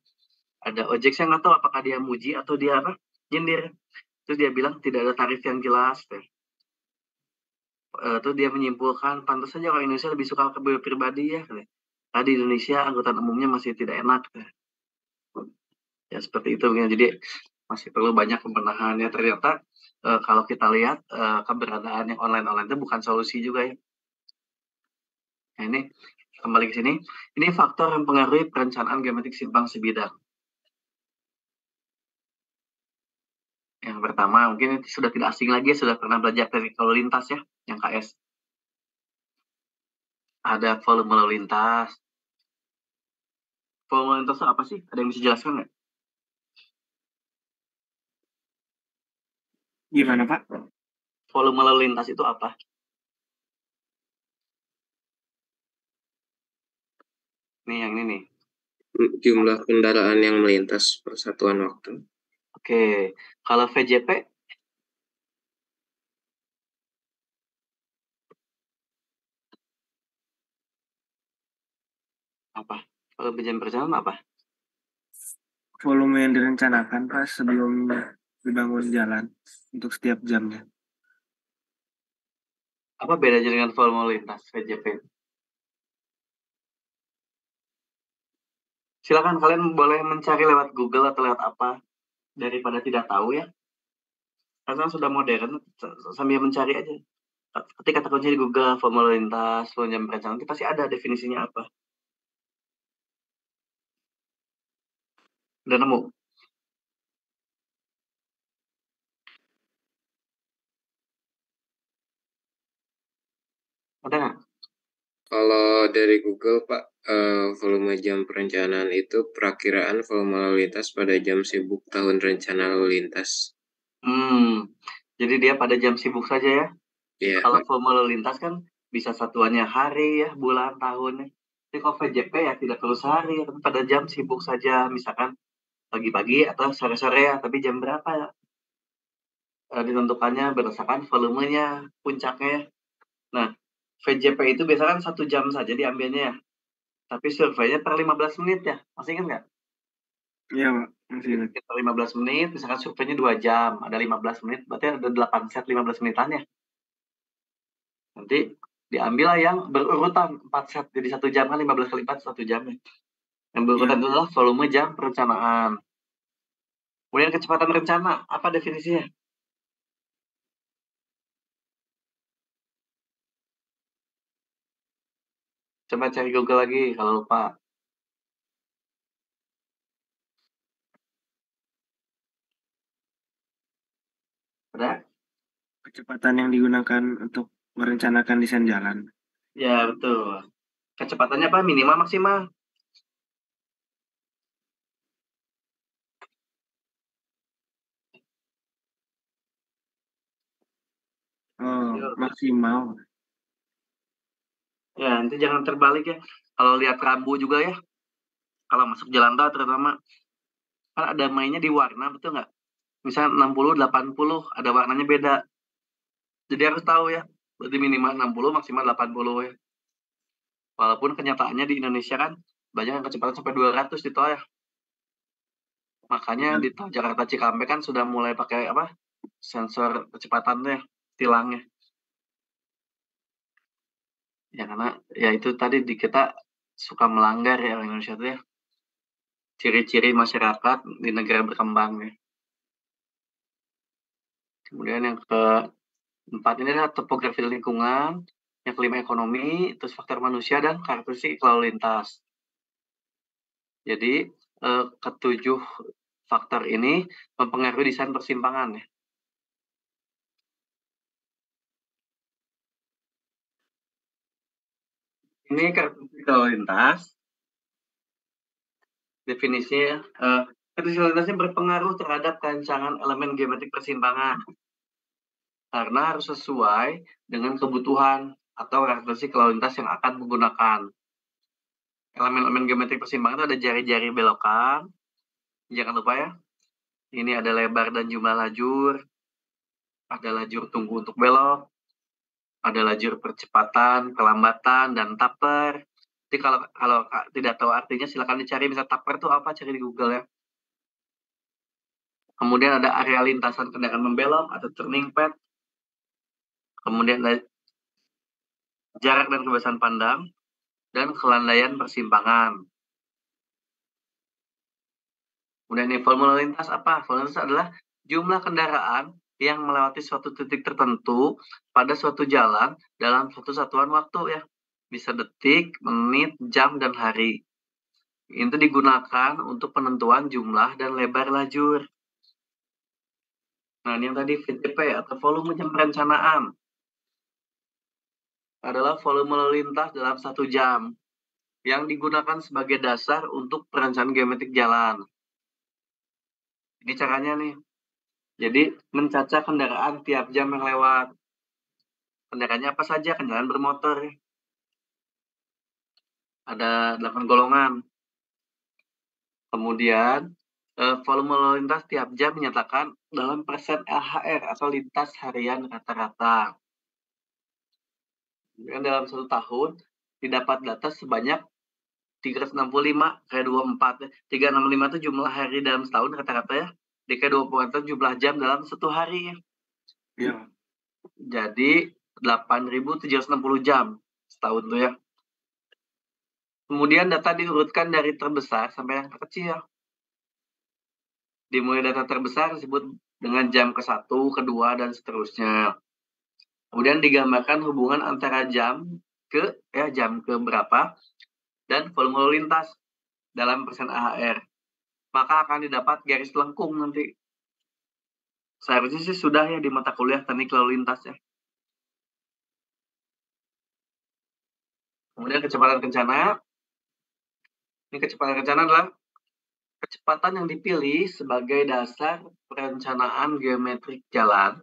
Ada ojek. Saya nggak tahu apakah dia muji atau dia nyindir. Terus dia bilang tidak ada tarif yang jelas. Ya. Terus dia menyimpulkan, pantas saja orang Indonesia lebih suka ke mobil pribadi ya. Karena di Indonesia angkutan umumnya masih tidak enak. Ya seperti itu. Ya. Jadi masih perlu banyak pembenahan ya. Ternyata kalau kita lihat keberadaan yang online itu bukan solusi juga ya. Nah, ini kembali ke sini. Ini faktor yang mempengaruhi perencanaan geometrik simpang sebidang. Yang pertama, mungkin itu sudah tidak asing lagi, sudah pernah belajar teknik lalu lintas ya, yang KS. Ada volume lalu lintas. Volume lalu lintas itu apa sih? Ada yang bisa jelaskan nggak? Gimana, Pak? Volume lalu lintas itu apa? Nih, yang ini nih. Jumlah kendaraan yang melintas per satuan waktu. Oke, kalau VJP? Apa? Kalau berjalan perjalanan apa? Volume yang direncanakan, Pak, sebelum dibangun jalan untuk setiap jamnya. Apa bedanya dengan volume lalu lintas VJP? Silakan kalian boleh mencari lewat Google atau lewat apa, daripada tidak tahu ya. Karena sudah modern, sambil mencari aja. Ketika terkunci di Google volume lalu lintas, volume jam perencanaan, itu pasti ada definisinya apa. Udah nemu? Ada nggak? Kalau dari Google, Pak, volume jam perencanaan itu perakiraan volume lalu lintas pada jam sibuk tahun rencana lalu lintas. Jadi dia pada jam sibuk saja ya. Iya, Kalau Pak. volume lalu lintas kan bisa satuannya hari ya, bulan, tahun. Jadi kalau VJP ya tidak perlu sehari, tapi pada jam sibuk saja. Misalkan pagi-pagi atau sore-sore ya, tapi jam berapa ya? Ditentukannya berdasarkan volumenya, puncaknya ya. Nah, VJP itu biasanya kan 1 jam saja diambilnya ya. Tapi surveinya per 15 menit ya. Masih ingat nggak? Iya, Pak. Masih ingat. Per 15 menit, misalkan surveinya 2 jam, ada 15 menit, berarti ada 8 set 15 menitan ya. Nanti diambil lah yang berurutan 4 set, jadi 1 jam kan 15 kali 4, 1 jam ya. Yang berurutan Iya. itu adalah volume jam perencanaan. Kemudian kecepatan rencana, apa definisinya? Coba cari Google lagi kalau lupa. Ada? Kecepatan yang digunakan untuk merencanakan desain jalan. Ya, betul. Kecepatannya apa? Minimal, maksimal? Oh, Yuk. maksimal. Ya, nanti jangan terbalik ya. Kalau lihat rambu juga ya, kalau masuk jalan tol terutama, kan ada mainnya di warna, betul nggak? Misalnya 60, 80, ada warnanya beda. Jadi harus tahu ya, berarti minimal 60, maksimal 80 ya. Walaupun kenyataannya di Indonesia kan banyak yang kecepatan sampai 200 di tol ya. Makanya di tol Jakarta Cikampek kan sudah mulai pakai apa? Sensor kecepatan tuh ya, tilangnya. Ya karena ya itu tadi di kita suka melanggar ya orang Indonesia tuh ya. Ciri-ciri masyarakat di negara berkembang ya. Kemudian yang keempat ini adalah topografi lingkungan, yang kelima ekonomi, terus faktor manusia dan karakteristik lalu lintas. Jadi ketujuh faktor ini mempengaruhi desain persimpangan ya. Ini karakteristik lalu lintas. Definisinya karakteristik lalu lintasnya berpengaruh terhadap kerancangan elemen geometrik persimpangan. Karena harus sesuai dengan kebutuhan atau karakteristik lalu lintas yang akan menggunakan. Elemen-elemen geometrik persimpangan itu ada jari-jari belokan. Jangan lupa ya. Ini ada lebar dan jumlah lajur. Ada lajur tunggu untuk belok. Ada lajur percepatan, pelambatan, dan taper. Jadi kalau tidak tahu artinya silakan dicari. Misal taper itu apa? Cari di Google ya. Kemudian ada area lintasan kendaraan membelok atau turning pad. Kemudian ada jarak dan kebebasan pandang dan kelandaian persimpangan. Kemudian ini volume lalu lintas apa? Volume lintas adalah jumlah kendaraan yang melewati suatu titik tertentu pada suatu jalan dalam suatu satuan waktu ya. Bisa detik, menit, jam, dan hari. Itu digunakan untuk penentuan jumlah dan lebar lajur. Nah, ini yang tadi VCP atau volume jam perencanaan adalah volume lalu lintas dalam 1 jam yang digunakan sebagai dasar untuk perencanaan geometrik jalan. Ini caranya nih. Jadi mencaca kendaraan tiap jam yang lewat. Kendaraannya apa saja? Kendaraan bermotor. Ada 8 golongan. Kemudian volume lalu lintas tiap jam dinyatakan dalam persen LHR atau lintas harian rata-rata. Kemudian dalam 1 tahun didapat data sebanyak 365 kali 24 ya. 365 itu jumlah hari dalam setahun rata-rata ya. Dikali 24 itu jumlah jam dalam 1 hari ya. Iya. Jadi 8.760 jam setahun tuh ya. Kemudian data diurutkan dari terbesar sampai yang terkecil. Dimulai data terbesar disebut dengan jam ke-1, ke-2, dan seterusnya. Kemudian digambarkan hubungan antara jam ke berapa dan volume lalu lintas dalam persen AHR. Maka akan didapat garis lengkung nanti. Seharusnya sih sudah ya di mata kuliah teknik lalu lintas ya. Kemudian kecepatan rencana. Ini kecepatan rencana adalah kecepatan yang dipilih sebagai dasar perencanaan geometrik jalan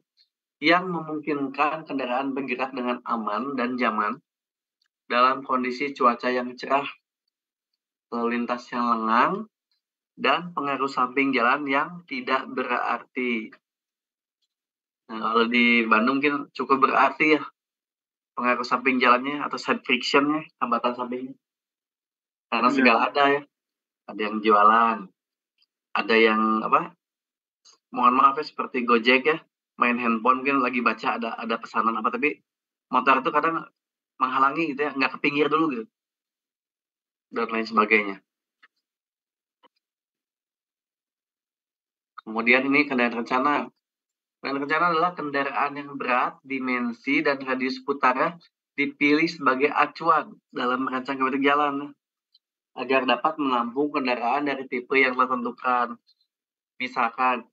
yang memungkinkan kendaraan bergerak dengan aman dan nyaman dalam kondisi cuaca yang cerah, lalu lintas yang lengang, dan pengaruh samping jalan yang tidak berarti. Nah, kalau di Bandung mungkin cukup berarti ya pengaruh samping jalannya atau side frictionnya, hambatan sampingnya. Karena Iya. segala ada ya. Ada yang jualan, ada yang mohon maaf ya seperti Gojek ya, main handphone mungkin lagi baca ada pesanan apa, tapi motor itu kadang menghalangi gitu ya, nggak ke pinggir dulu gitu, dan lain sebagainya. Kemudian ini kendaraan rencana. Kendaraan rencana adalah kendaraan yang berat, dimensi, dan radius putarnya dipilih sebagai acuan dalam merancang geometrik jalan agar dapat menampung kendaraan dari tipe yang telah tentukan. Misalkan,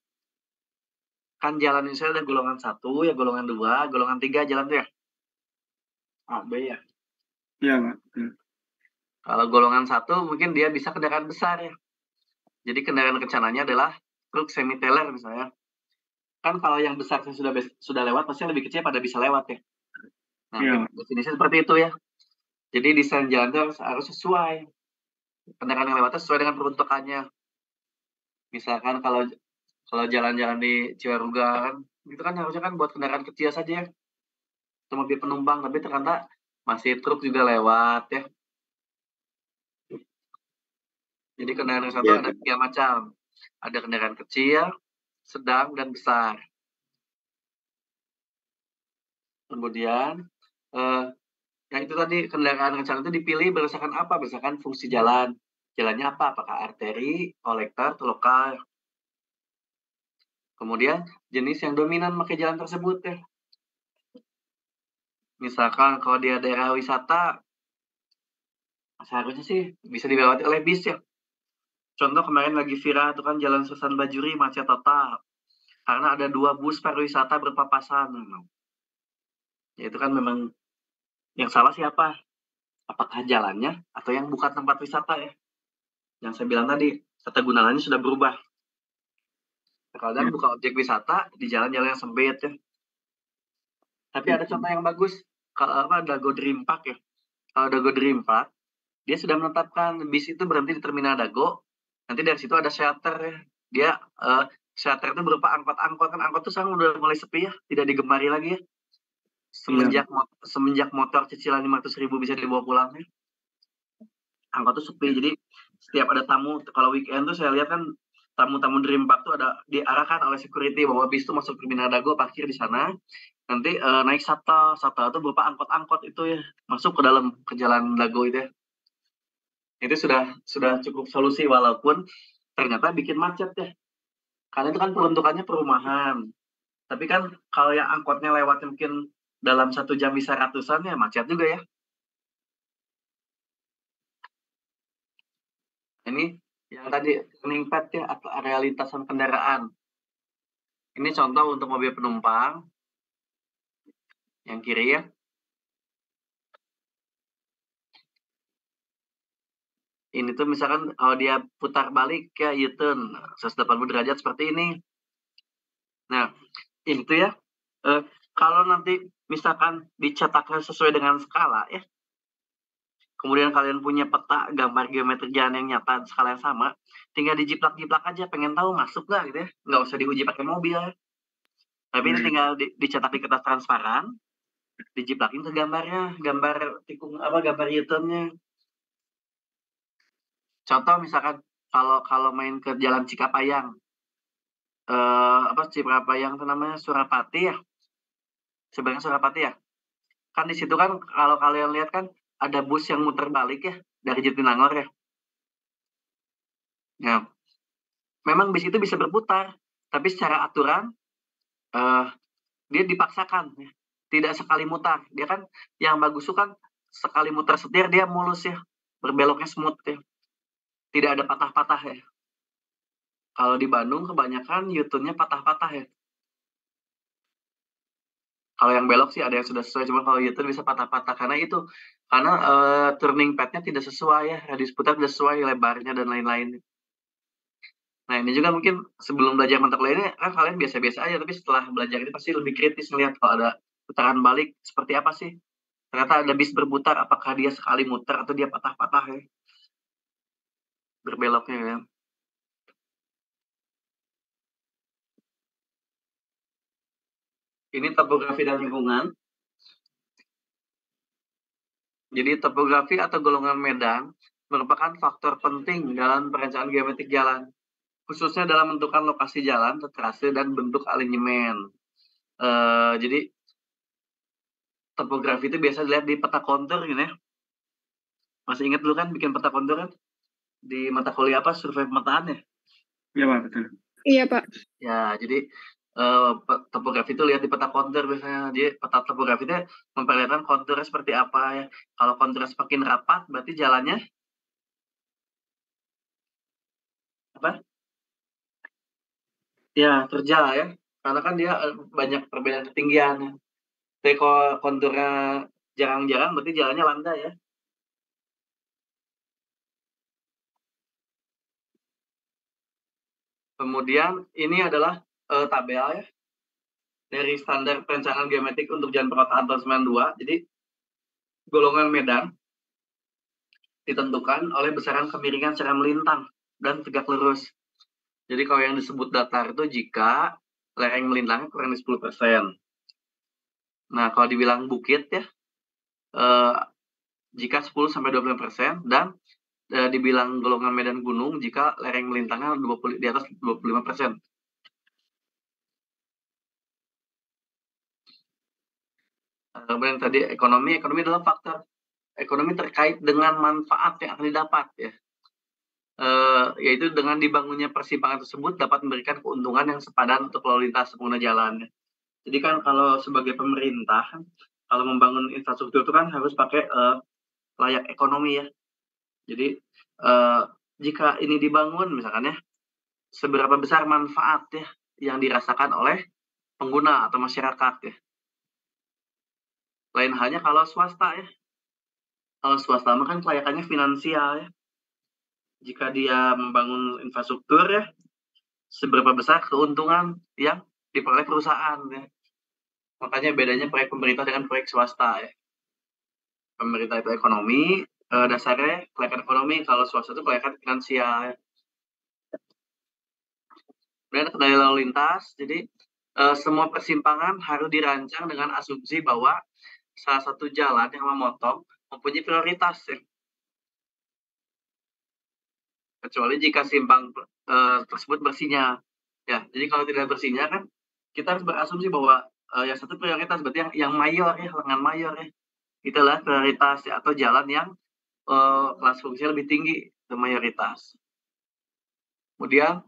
kan jalan Indonesia ada golongan 1, ya golongan 2, golongan 3 jalan tuh ya. A, B ya. Iya, Pak. Kalau golongan 1 mungkin dia bisa kendaraan besar ya. Jadi kendaraan rencananya adalah truk semi-trailer misalnya. Kan kalau yang besar sudah lewat, pasti lebih kecil pada bisa lewat ya. Nah, Iya. definisi seperti itu ya. Jadi desain jalan itu harus sesuai. Kendaraan yang lewatnya sesuai dengan peruntukannya. Misalkan kalau jalan-jalan di Ciwaruga kan, itu kan harusnya kan buat kendaraan kecil saja ya. Itu mobil penumpang, tapi ternyata masih truk juga lewat ya. Jadi kendaraan satu Ya, ada 3 macam. Ada kendaraan kecil, sedang, dan besar. Kemudian, yang itu tadi kendaraan rencana itu dipilih berdasarkan apa? Berdasarkan fungsi jalan. Jalannya apa? Apakah arteri, kolektor, atau lokal? Kemudian jenis yang dominan pakai jalan tersebut ya. Misalkan kalau di daerah wisata, seharusnya sih bisa dilewati oleh bis ya. Contoh kemarin lagi viral itu kan Jalan Susan Bajuri macet total. Karena ada 2 bus pariwisata berpapasan. Ya itu kan memang yang salah siapa? Apakah jalannya atau yang bukan tempat wisata ya? Yang saya bilang tadi, tata gunanya sudah berubah. Kadang Ya. bukan objek wisata di jalan-jalan yang sempit ya. Tapi ada contoh yang bagus. Kalau Dago Dream Park ya. Kalau Dago Dream Park, dia sudah menetapkan bis itu berhenti di terminal Dago. Nanti dari situ ada shelter ya. Dia shelter itu berupa angkot-angkot. Kan angkot itu sekarang udah mulai sepi ya, tidak digemari lagi ya. Semenjak motor cicilan 500.000 bisa dibawa pulang ya. Angkot itu sepi. Jadi setiap ada tamu, kalau weekend tuh saya lihat kan tamu-tamu Dream Park tuh ada diarahkan oleh security bahwa bis itu masuk terminal Dago, parkir di sana. Nanti naik shuttle itu berupa angkot-angkot itu ya, masuk ke dalam ke jalan Dago itu ya. Itu sudah cukup solusi walaupun ternyata bikin macet ya. Karena itu kan peruntukannya perumahan. Tapi kan kalau yang angkotnya lewat mungkin dalam 1 jam bisa ratusan ya macet juga ya. Ini yang tadi turning pad ya atau area lintasan kendaraan. Ini contoh untuk mobil penumpang. Yang kiri ya. Ini tuh misalkan kalau dia putar balik ya U-turn 180 derajat seperti ini. Nah, ini tuh ya, kalau nanti misalkan dicetaknya sesuai dengan skala ya, kemudian kalian punya peta gambar geometri jalan yang nyata skala yang sama, tinggal dijiplak-jiplak aja, pengen tahu masuk nggak gitu ya, nggak usah diuji pakai mobil ya. Tapi ini tinggal dicetak di kertas transparan, dijiplakin ke gambarnya, gambar tikung gambar U-turn-nya. Contoh misalkan kalau main ke Jalan Cikapayang, Cikapayang itu namanya Surapati ya, sebenarnya Surapati ya. Kan di situ kan kalau kalian lihat kan ada bus yang muter balik ya dari Jatinangor ya. Ya, memang bis itu bisa berputar, tapi secara aturan dia dipaksakan ya. Tidak sekali mutar. Dia kan yang bagus itu kan sekali muter setir dia mulus ya, berbeloknya smooth ya. Tidak ada patah-patah ya. Kalau di Bandung kebanyakan U-turn-nya patah-patah ya. Kalau yang belok sih ada yang sudah sesuai, cuma kalau U-turn bisa patah-patah karena turning pad-nya tidak sesuai ya, radius putar tidak sesuai lebarnya dan lain-lain. Nah ini juga mungkin sebelum belajar kontak lainnya kan kalian biasa-biasa aja, tapi setelah belajar ini pasti lebih kritis melihat kalau ada putaran balik seperti apa sih. Ternyata ada bis berputar, apakah dia sekali muter atau dia patah-patah ya, berbeloknya ya. Ini topografi dan lingkungan. Jadi topografi atau golongan medan merupakan faktor penting dalam perencanaan geometrik jalan, khususnya dalam menentukan lokasi jalan, trase, dan bentuk alinyemen. Jadi topografi itu biasa dilihat di peta kontur gitu ya. Masih ingat dulu kan bikin peta kontur kan? Di mata kuliah survei pemetaan ya? Iya Pak, betul. Iya Pak. Ya, jadi topografi itu lihat di peta kontur biasanya. Jadi peta topografi itu memperlihatkan konturnya seperti apa ya. Kalau konturnya semakin rapat, berarti jalannya apa? Ya, terjal ya. Karena kan dia banyak perbedaan ketinggian. Ya. Tapi kalau konturnya jarang-jarang, berarti jalannya landai ya. Kemudian ini adalah tabel ya dari standar perencanaan geometrik untuk jalan perkotaan tahun 92. Jadi golongan medan ditentukan oleh besaran kemiringan secara melintang dan tegak lurus. Jadi kalau yang disebut datar itu jika lereng melintangnya kurang dari 10%. Nah kalau dibilang bukit ya jika 10-20% dan dibilang golongan medan gunung jika lereng melintangnya di atas 25%. Kemudian tadi ekonomi adalah faktor ekonomi terkait dengan manfaat yang akan didapat ya. Yaitu dengan dibangunnya persimpangan tersebut dapat memberikan keuntungan yang sepadan untuk lalu lintas pengguna jalan. Jadi kan kalau sebagai pemerintah kalau membangun infrastruktur itu kan harus pakai layak ekonomi ya. Jadi jika ini dibangun misalkan ya, seberapa besar manfaat ya yang dirasakan oleh pengguna atau masyarakat ya. Lain halnya kalau swasta ya. Kalau swasta kan kelayakannya finansial ya. Jika dia membangun infrastruktur ya, seberapa besar keuntungan yang diperoleh perusahaan ya. Makanya bedanya proyek pemerintah dengan proyek swasta ya. Pemerintah itu ekonomi, dasarnya kelayakan ekonomi, kalau swasta itu kelayakan finansial ya. Kemudian kendali lalu lintas, jadi semua persimpangan harus dirancang dengan asumsi bahwa salah satu jalan yang memotong mempunyai prioritas ya. Kecuali jika simpang tersebut bersinyal. Ya, jadi kalau tidak bersinyal kan kita harus berasumsi bahwa yang satu prioritas berarti yang mayor ya, lengan mayor ya. Itulah prioritas ya, atau jalan yang kelas fungsinya lebih tinggi, itu mayoritas. Kemudian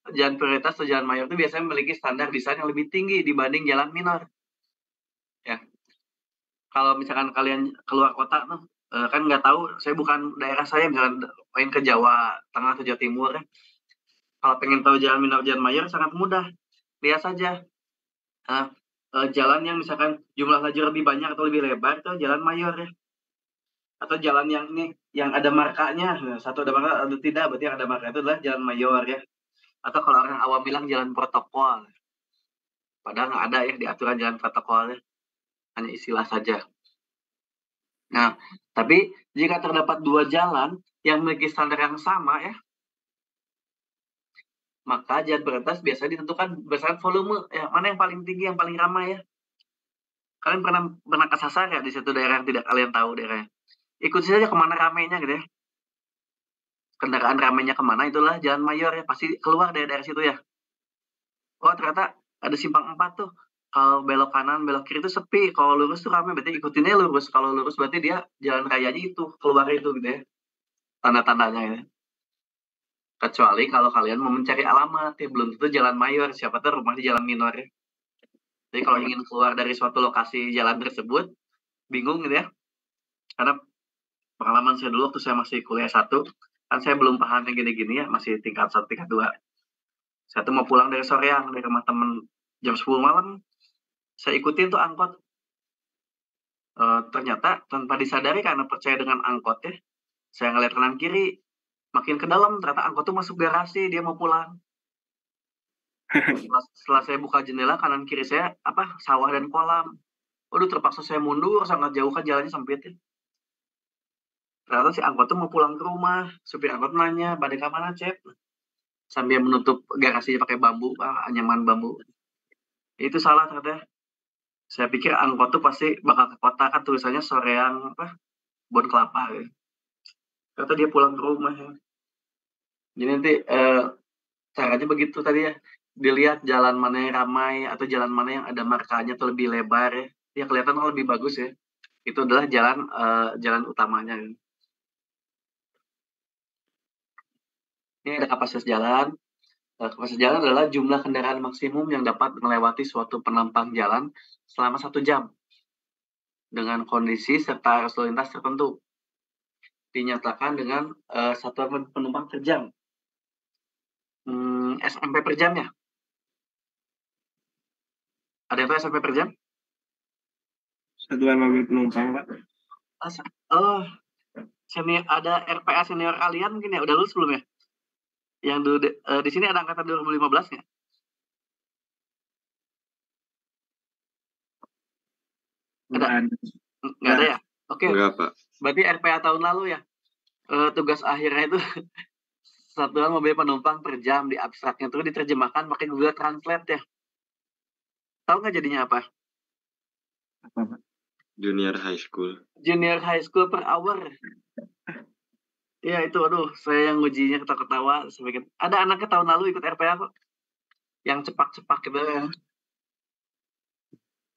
jalan prioritas atau jalan mayor itu biasanya memiliki standar desain yang lebih tinggi dibanding jalan minor. Ya, kalau misalkan kalian keluar kota tuh, kan nggak tahu, saya bukan daerah saya, misalkan main ke Jawa Tengah atau Jawa Timur ya. Kalau pengen tahu jalan minor, jalan mayor sangat mudah. Lihat saja jalan yang misalkan jumlah lajur lebih banyak atau lebih lebar itu jalan mayor ya. Atau jalan yang ini yang ada markanya, satu ada marka atau tidak, berarti yang ada marka itu adalah jalan mayor ya. Atau kalau orang awam bilang jalan protokol. Padahal nggak ada ya di aturan jalan protokolnya, hanya istilah saja. Nah, tapi jika terdapat dua jalan yang memiliki standar yang sama ya, maka jalan prioritas biasanya ditentukan berdasarkan volume ya, mana yang paling tinggi, yang paling ramai ya. Kalian pernah kesasar ya di satu daerah yang tidak kalian tahu daerahnya. Ikuti saja kemana ramainya gitu ya. Kendaraan ramainya kemana, itulah jalan mayor ya, pasti keluar dari daerah situ ya. Oh ternyata ada simpang 4 tuh. Kalau belok kanan, belok kiri itu sepi. Kalau lurus tuh ramai, berarti ikutinnya lurus. Kalau lurus berarti dia jalan rayanya itu, keluar itu gitu ya. Tanda-tandanya ya. Kecuali kalau kalian mau mencari alamat ya, belum tentu jalan mayor, siapa tahu rumah di jalan minor ya. Jadi kalau ingin keluar dari suatu lokasi jalan tersebut, bingung gitu ya. Karena pengalaman saya dulu waktu saya masih kuliah 1, kan saya belum paham yang gini-gini ya, masih tingkat 1, tingkat 2. Saya tuh mau pulang dari soreang, dari rumah temen jam 10 malam, saya ikutin tuh angkot. Ternyata tanpa disadari karena percaya dengan angkot ya, saya ngeliat kanan kiri, makin ke dalam ternyata angkot tuh masuk garasi, dia mau pulang. Setelah saya buka jendela, kanan kiri saya sawah dan kolam. Waduh, terpaksa saya mundur, sangat jauh kan jalannya sempit ya. Ternyata si angkot tuh mau pulang ke rumah. Supir angkot nanya, balik ke mana, Cep? Sambil menutup garasinya pakai bambu, anyaman bambu. Itu salah ternyata. Saya pikir angkot tuh pasti bakal ke kota, kan tulisannya Soreang Bon Kelapa ya. Ternyata dia pulang ke rumah ya. Jadi nanti caranya begitu tadi ya. Dilihat jalan mana yang ramai atau jalan mana yang ada markanya atau lebih lebar ya. Ya kelihatan lebih bagus ya. Itu adalah jalan utamanya. Ini ada kapasitas jalan. Kapasitas jalan adalah jumlah kendaraan maksimum yang dapat melewati suatu penampang jalan selama 1 jam dengan kondisi serta arus lalu lintas tertentu. Dinyatakan dengan satuan penumpang per jam. SMP per jam ya? Ada yang tahu SMP per jam? Satuan mobil penumpang, Pak. Ada RPA senior kalian mungkin ya, udah lulus belum ya? Yang dulu di sini ada angkatan 2015 nggak? Ada? Nggak ada ya? Oke. Enggak, Pak. Berarti RPA tahun lalu ya? Tugas akhirnya itu satuan mobil penumpang per jam, di abstraknya itu diterjemahkan pakai Google Translate ya. Tahu nggak jadinya apa? Apa, Pak? Junior high school. Junior high school per hour. Ya itu, aduh, saya yang ngujinya ketawa-ketawa. Ada anaknya tahun lalu ikut RPA kok. Yang cepak-cepak gitu ya.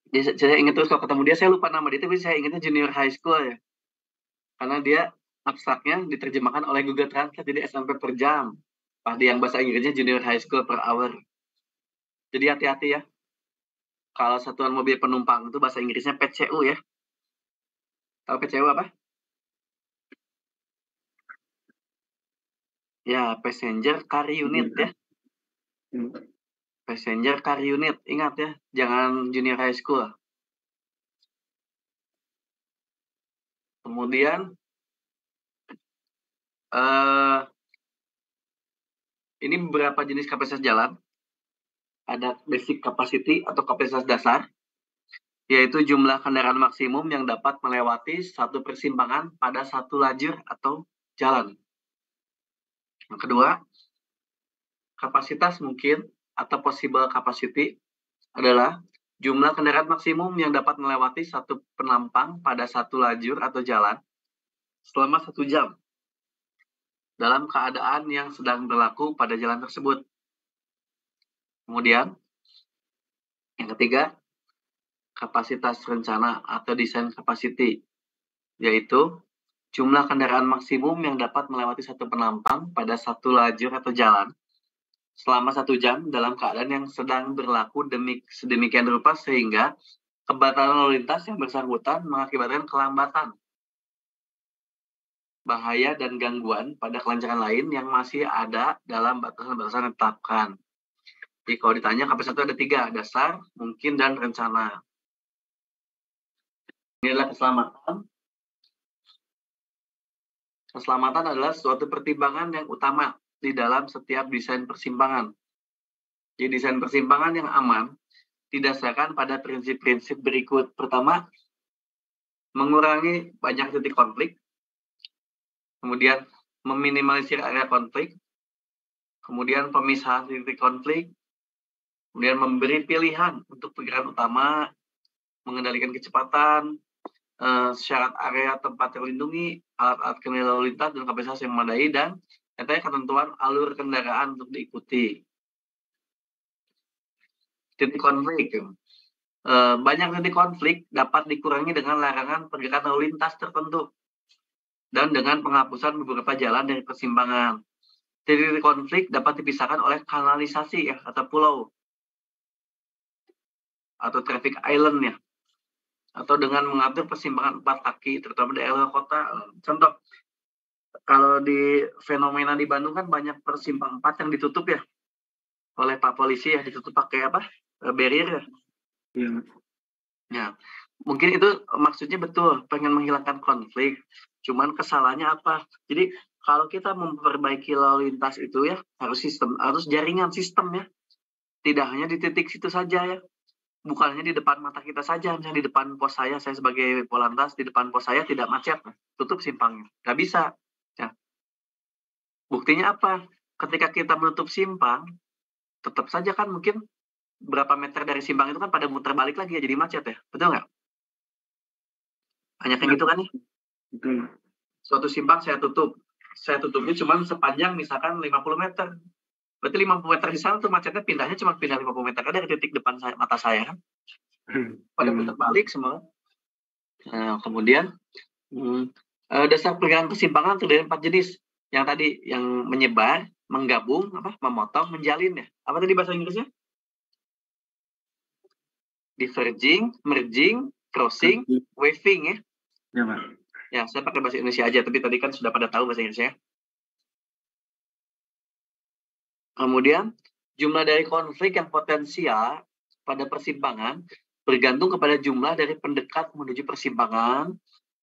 Jadi, saya ingat terus kalau ketemu dia, saya lupa nama dia, tapi saya ingatnya junior high school ya. Karena dia abstraknya diterjemahkan oleh Google Translate, jadi SMP per jam. Pada yang bahasa Inggrisnya junior high school per hour. Jadi hati-hati ya. Kalau satuan mobil penumpang itu bahasa Inggrisnya PCU ya. Tahu PCU apa? Ya, Passenger Car Unit ya. Passenger Car Unit, ingat ya. Jangan junior high school. Kemudian, ini beberapa jenis kapasitas jalan. Ada basic capacity atau kapasitas dasar, yaitu jumlah kendaraan maksimum yang dapat melewati satu persimpangan pada satu lajur atau jalan. Yang kedua, kapasitas mungkin atau possible capacity adalah jumlah kendaraan maksimum yang dapat melewati satu penampang pada satu lajur atau jalan selama 1 jam dalam keadaan yang sedang berlaku pada jalan tersebut. Kemudian, yang ketiga, kapasitas rencana atau design capacity, yaitu jumlah kendaraan maksimum yang dapat melewati satu penampang pada satu lajur atau jalan selama 1 jam dalam keadaan yang sedang berlaku sedemikian rupa sehingga kebatalan lalu lintas yang bersangkutan mengakibatkan kelambatan, bahaya, dan gangguan pada kelancaran lain yang masih ada dalam batasan-batasan yang ditetapkan. Jadi kalau ditanya KP1 ada 3, dasar, mungkin, dan rencana. Ini adalah keselamatan. Keselamatan adalah suatu pertimbangan yang utama di dalam setiap desain persimpangan. Jadi desain persimpangan yang aman didasarkan pada prinsip-prinsip berikut. Pertama, mengurangi banyak titik konflik. Kemudian meminimalisir area konflik. Kemudian pemisahan titik konflik. Kemudian memberi pilihan untuk pikiran utama, mengendalikan kecepatan, syarat area tempat terlindungi, alat-alat kendali lalu lintas, dan kapasitas yang memadai, dan ketentuan alur kendaraan untuk diikuti. Titik konflik. Banyak titik konflik dapat dikurangi dengan larangan pergerakan lalu lintas tertentu dan dengan penghapusan beberapa jalan dari persimpangan. Titik konflik dapat dipisahkan oleh kanalisasi ya, atau pulau atau traffic island ya, atau dengan mengatur persimpangan 4 kaki, terutama daerah kota. Contoh, kalau di fenomena di Bandung kan banyak persimpangan 4 yang ditutup ya oleh Pak Polisi ya, ditutup pakai apa? Barrier ya. Iya. Ya, mungkin itu maksudnya betul, pengen menghilangkan konflik. Cuman kesalahannya apa? Jadi kalau kita memperbaiki lalu lintas itu ya harus jaringan sistem ya. Tidak hanya di titik situ saja ya. Bukan hanya di depan mata kita saja, misalnya di depan pos saya sebagai Polantas, di depan pos saya tidak macet, tutup simpangnya. Nggak bisa. Ya. Buktinya apa? Ketika kita menutup simpang, tetap saja kan mungkin berapa meter dari simpang itu kan pada muter balik lagi ya, jadi macet ya. Betul nggak? Banyak yang gitu kan ya? Betul. Suatu simpang saya tutup. Saya tutupnya cuma sepanjang misalkan 50 meter. Berarti 50 meter di sana tuh macetnya pindahnya cuma pindah 50 meter dari titik depan mata saya kan. Pada putar balik semua. Nah, kemudian dasar pergerakan persimpangan terdiri dari 4 jenis. Yang tadi yang menyebar, menggabung, memotong, menjalin ya. Apa tadi bahasa Inggrisnya? Diverging, merging, crossing, waving ya. Ya, Pak. Ya, saya pakai bahasa Indonesia aja, tapi tadi kan sudah pada tahu bahasa Inggrisnya. Kemudian, jumlah dari konflik yang potensial pada persimpangan bergantung kepada jumlah dari pendekat menuju persimpangan,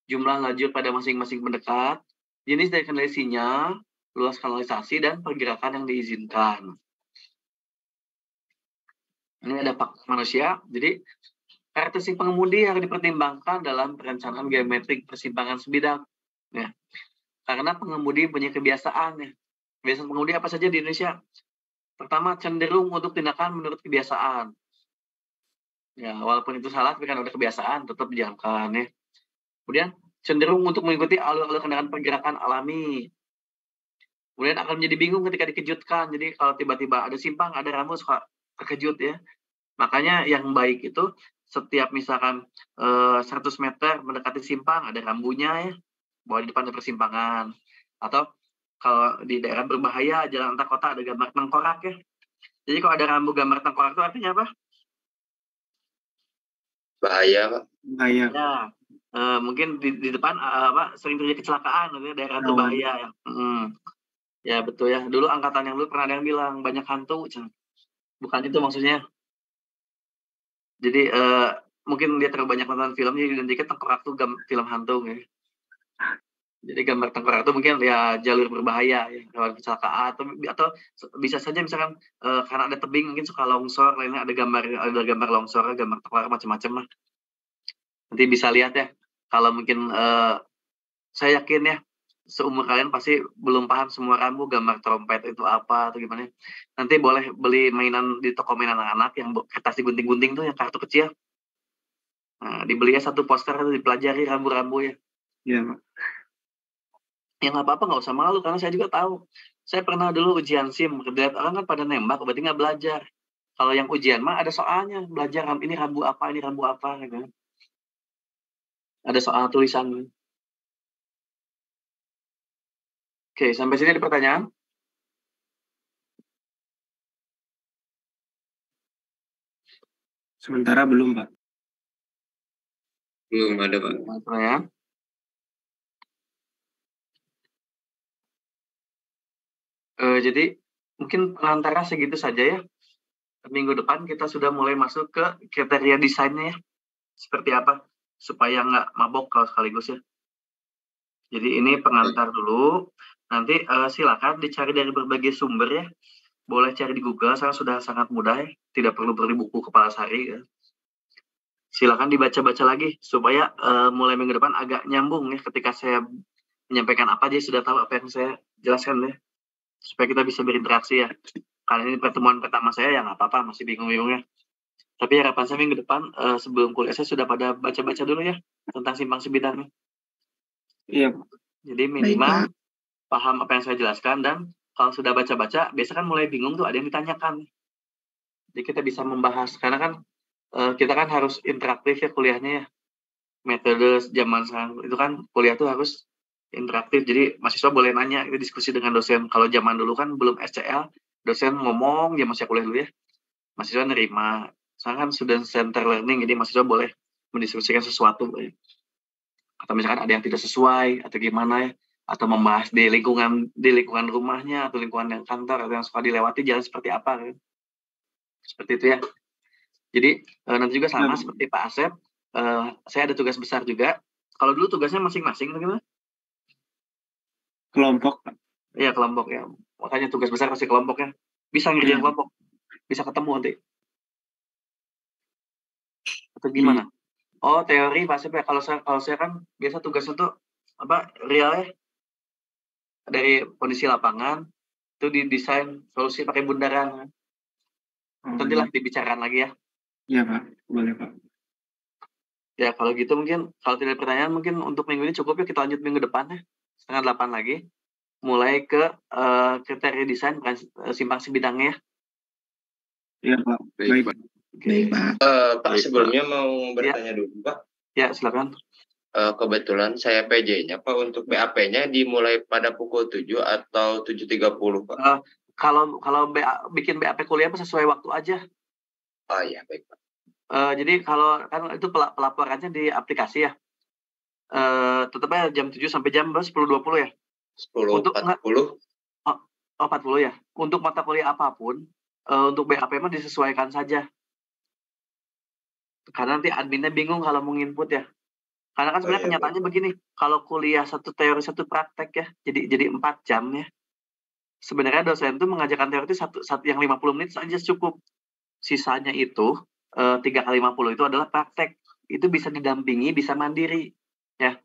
jumlah lajur pada masing-masing pendekat, jenis dari kendali sinyal, luas kanalisasi, dan pergerakan yang diizinkan. Ini ada faktor manusia, jadi karakteristik pengemudi yang dipertimbangkan dalam perencanaan geometrik persimpangan sebidang. Ya. Karena pengemudi punya kebiasaan ya. Kebiasaan pengemudi apa saja di Indonesia? Pertama, cenderung untuk tindakan menurut kebiasaan. Ya, walaupun itu salah, tapi kan udah kebiasaan, tetap dijalankan ya. Kemudian, cenderung untuk mengikuti alur-alur kendaraan pergerakan alami. Kemudian akan menjadi bingung ketika dikejutkan. Jadi kalau tiba-tiba ada simpang, ada rambu, suka terkejut ya. Makanya yang baik itu setiap misalkan 100 meter mendekati simpang, ada rambunya ya, bahwa di depan ada persimpangan. Atau kalau di daerah berbahaya, jalan antar kota ada gambar tengkorak ya. Jadi kalau ada rambu gambar tengkorak itu artinya apa? Bahaya, Pak. Bahaya. Ya, mungkin di depan sering terjadi kecelakaan, daerah berbahaya ya. Ya betul ya. Dulu angkatan yang dulu pernah ada yang bilang banyak hantu, bukan itu maksudnya. Jadi mungkin dia terlalu banyak nonton film, jadi identiknya tengkorak tuh film hantu ya. Jadi gambar tengkorak itu mungkin ya jalur berbahaya ya, rawan kecelakaan atau bisa saja misalkan karena ada tebing mungkin suka longsor, lainnya ada gambar longsor, gambar tengkorak macam-macam lah. Nanti bisa lihat ya. Kalau mungkin saya yakin ya seumur kalian pasti belum paham semua rambu gambar trompet itu apa atau gimana. Nanti boleh beli mainan di toko mainan anak-anak yang kertas digunting-gunting tuh yang kartu kecil. Nah, dibeli ya satu poster itu dipelajari rambu-rambu ya. Iya, Pak. Ya nggak apa-apa, nggak usah malu karena saya juga tahu. Saya pernah dulu ujian SIM, lihat orang kan pada nembak, berarti nggak belajar. Kalau yang ujian mah ada soalnya, belajar ini rambu apa gitu. Ada soal tulisan. Oke, sampai sini ada pertanyaan? Sementara belum, Pak. Belum ada, Pak. Pertanyaan? Jadi mungkin pengantarnya segitu saja ya. Minggu depan kita sudah mulai masuk ke kriteria desainnya ya. Seperti apa? Supaya nggak mabok kalau sekaligus ya. Jadi ini pengantar dulu. Nanti silakan dicari dari berbagai sumber ya. Boleh cari di Google, saya sudah sangat mudah ya. Tidak perlu beli buku kepala sari ya. Silakan dibaca-baca lagi supaya mulai minggu depan agak nyambung ya ketika saya menyampaikan apa dia sudah tahu apa yang saya jelaskan ya. Supaya kita bisa berinteraksi ya. Karena ini pertemuan pertama saya yang apa-apa masih bingung-bingung ya. Tapi harapan saya minggu depan sebelum kuliah saya sudah pada baca-baca dulu ya tentang simpang sebidang. Iya, Pak. Jadi minimal paham apa yang saya jelaskan dan kalau sudah baca-baca biasa kan mulai bingung tuh ada yang ditanyakan. Jadi kita bisa membahas karena kan kita kan harus interaktif ya kuliahnya ya. Metode zaman sekarang itu kan kuliah tuh harus interaktif. Jadi mahasiswa boleh nanya, itu diskusi dengan dosen. Kalau zaman dulu kan belum SCL, dosen ngomong, ya masih kuliah dulu ya. Mahasiswa nerima. Sekarang kan student center learning, jadi mahasiswa boleh mendiskusikan sesuatu. Ya. Atau misalkan ada yang tidak sesuai, atau gimana ya. Atau membahas di lingkungan rumahnya, atau lingkungan yang kantor, atau yang suka dilewati, jalan seperti apa. Kan. Seperti itu ya. Jadi nanti juga sama seperti Pak Asep, saya ada tugas besar juga. Kalau dulu tugasnya masing-masing, bagaimana? Kelompok, Pak. Iya, kelompok ya. Makanya tugas besar pasti kelompoknya. Bisa ngerjain kelompok. Bisa ketemu nanti. Atau gimana? Oh, teori Pak Asep ya. Kalau saya kan biasa tugasnya tuh real ya. Dari kondisi lapangan itu didesain solusi pakai bundaran. Nantilah dibicarakan lagi ya. Iya, Pak. Boleh, Pak. Ya, kalau gitu mungkin kalau tidak ada pertanyaan mungkin untuk minggu ini cukup ya, kita lanjut minggu depan ya. 7:30 lagi. Mulai ke kriteria desain simpang sebidangnya. Iya, Pak. Baik, Pak. Baik, Pak. Pak, sebelumnya mau bertanya dulu, Pak. Ya, silakan. Kebetulan saya PJ-nya, Pak, untuk BAP-nya dimulai pada pukul 7 atau 7.30, Pak? Kalau bikin BAP kuliah sesuai waktu aja. Oh iya, baik, Pak. Jadi kalau kan itu pelaporannya di aplikasi ya. Tetapnya jam 7 sampai jam 10.20 ya. 10.40. Oh, 40 ya. Untuk mata kuliah apapun, untuk BAP mah disesuaikan saja. Karena nanti adminnya bingung kalau mau input ya. Karena kan sebenarnya kenyataannya begini, kalau kuliah satu teori satu praktek ya, jadi 4 jam ya. Sebenarnya dosen itu mengajarkan teori itu satu yang 50 menit saja cukup. Sisanya itu 3 kali 50 itu adalah praktek. Itu bisa didampingi, bisa mandiri. Ya.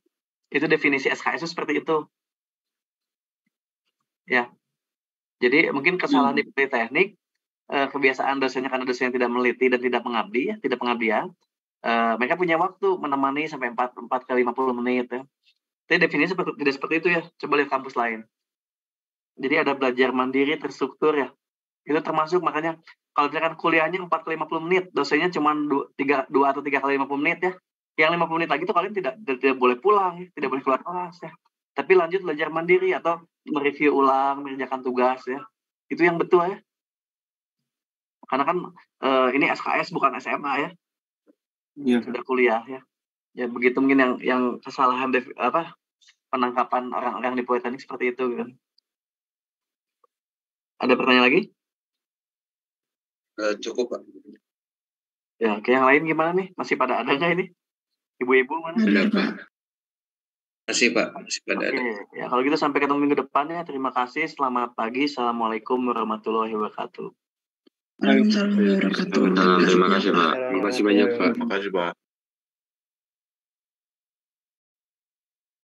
Itu definisi SKS itu seperti itu. Ya. Jadi mungkin kesalahan di teknik, kebiasaan dosennya karena dosennya tidak meneliti dan tidak mengabdi, ya, tidak pengabdian. Mereka punya waktu menemani sampai 4 kali 50 menit ya. Tapi definisi tidak seperti itu ya. Coba lihat kampus lain. Jadi ada belajar mandiri terstruktur ya. Itu termasuk makanya kalau misalkan kuliahnya 4 kali 50 menit, dosennya cuma 2 atau 3 kali 50 menit ya. Yang 50 menit lagi itu kalian tidak boleh pulang, ya. Tidak boleh keluar kelas ya. Tapi lanjut belajar mandiri atau mereview ulang, mengerjakan tugas ya. Itu yang betul ya. Karena kan ini SKS bukan SMA ya. Iya. Sudah kuliah ya. Ya begitu mungkin yang kesalahan penangkapan orang-orang di politeknik seperti itu kan. Ada pertanyaan lagi? Cukup, Pak. Ya, oke, yang lain gimana nih? Masih pada ada nggak ini? Ibu-ibu mana? Ada, Pak. Masih, Pak. Masih pada ada. Ya kalau gitu sampai ketemu minggu depan ya. Terima kasih. Selamat pagi. Assalamualaikum warahmatullahi wabarakatuh. Terima kasih, Pak. Terima kasih banyak, Pak. Terima kasih, Pak.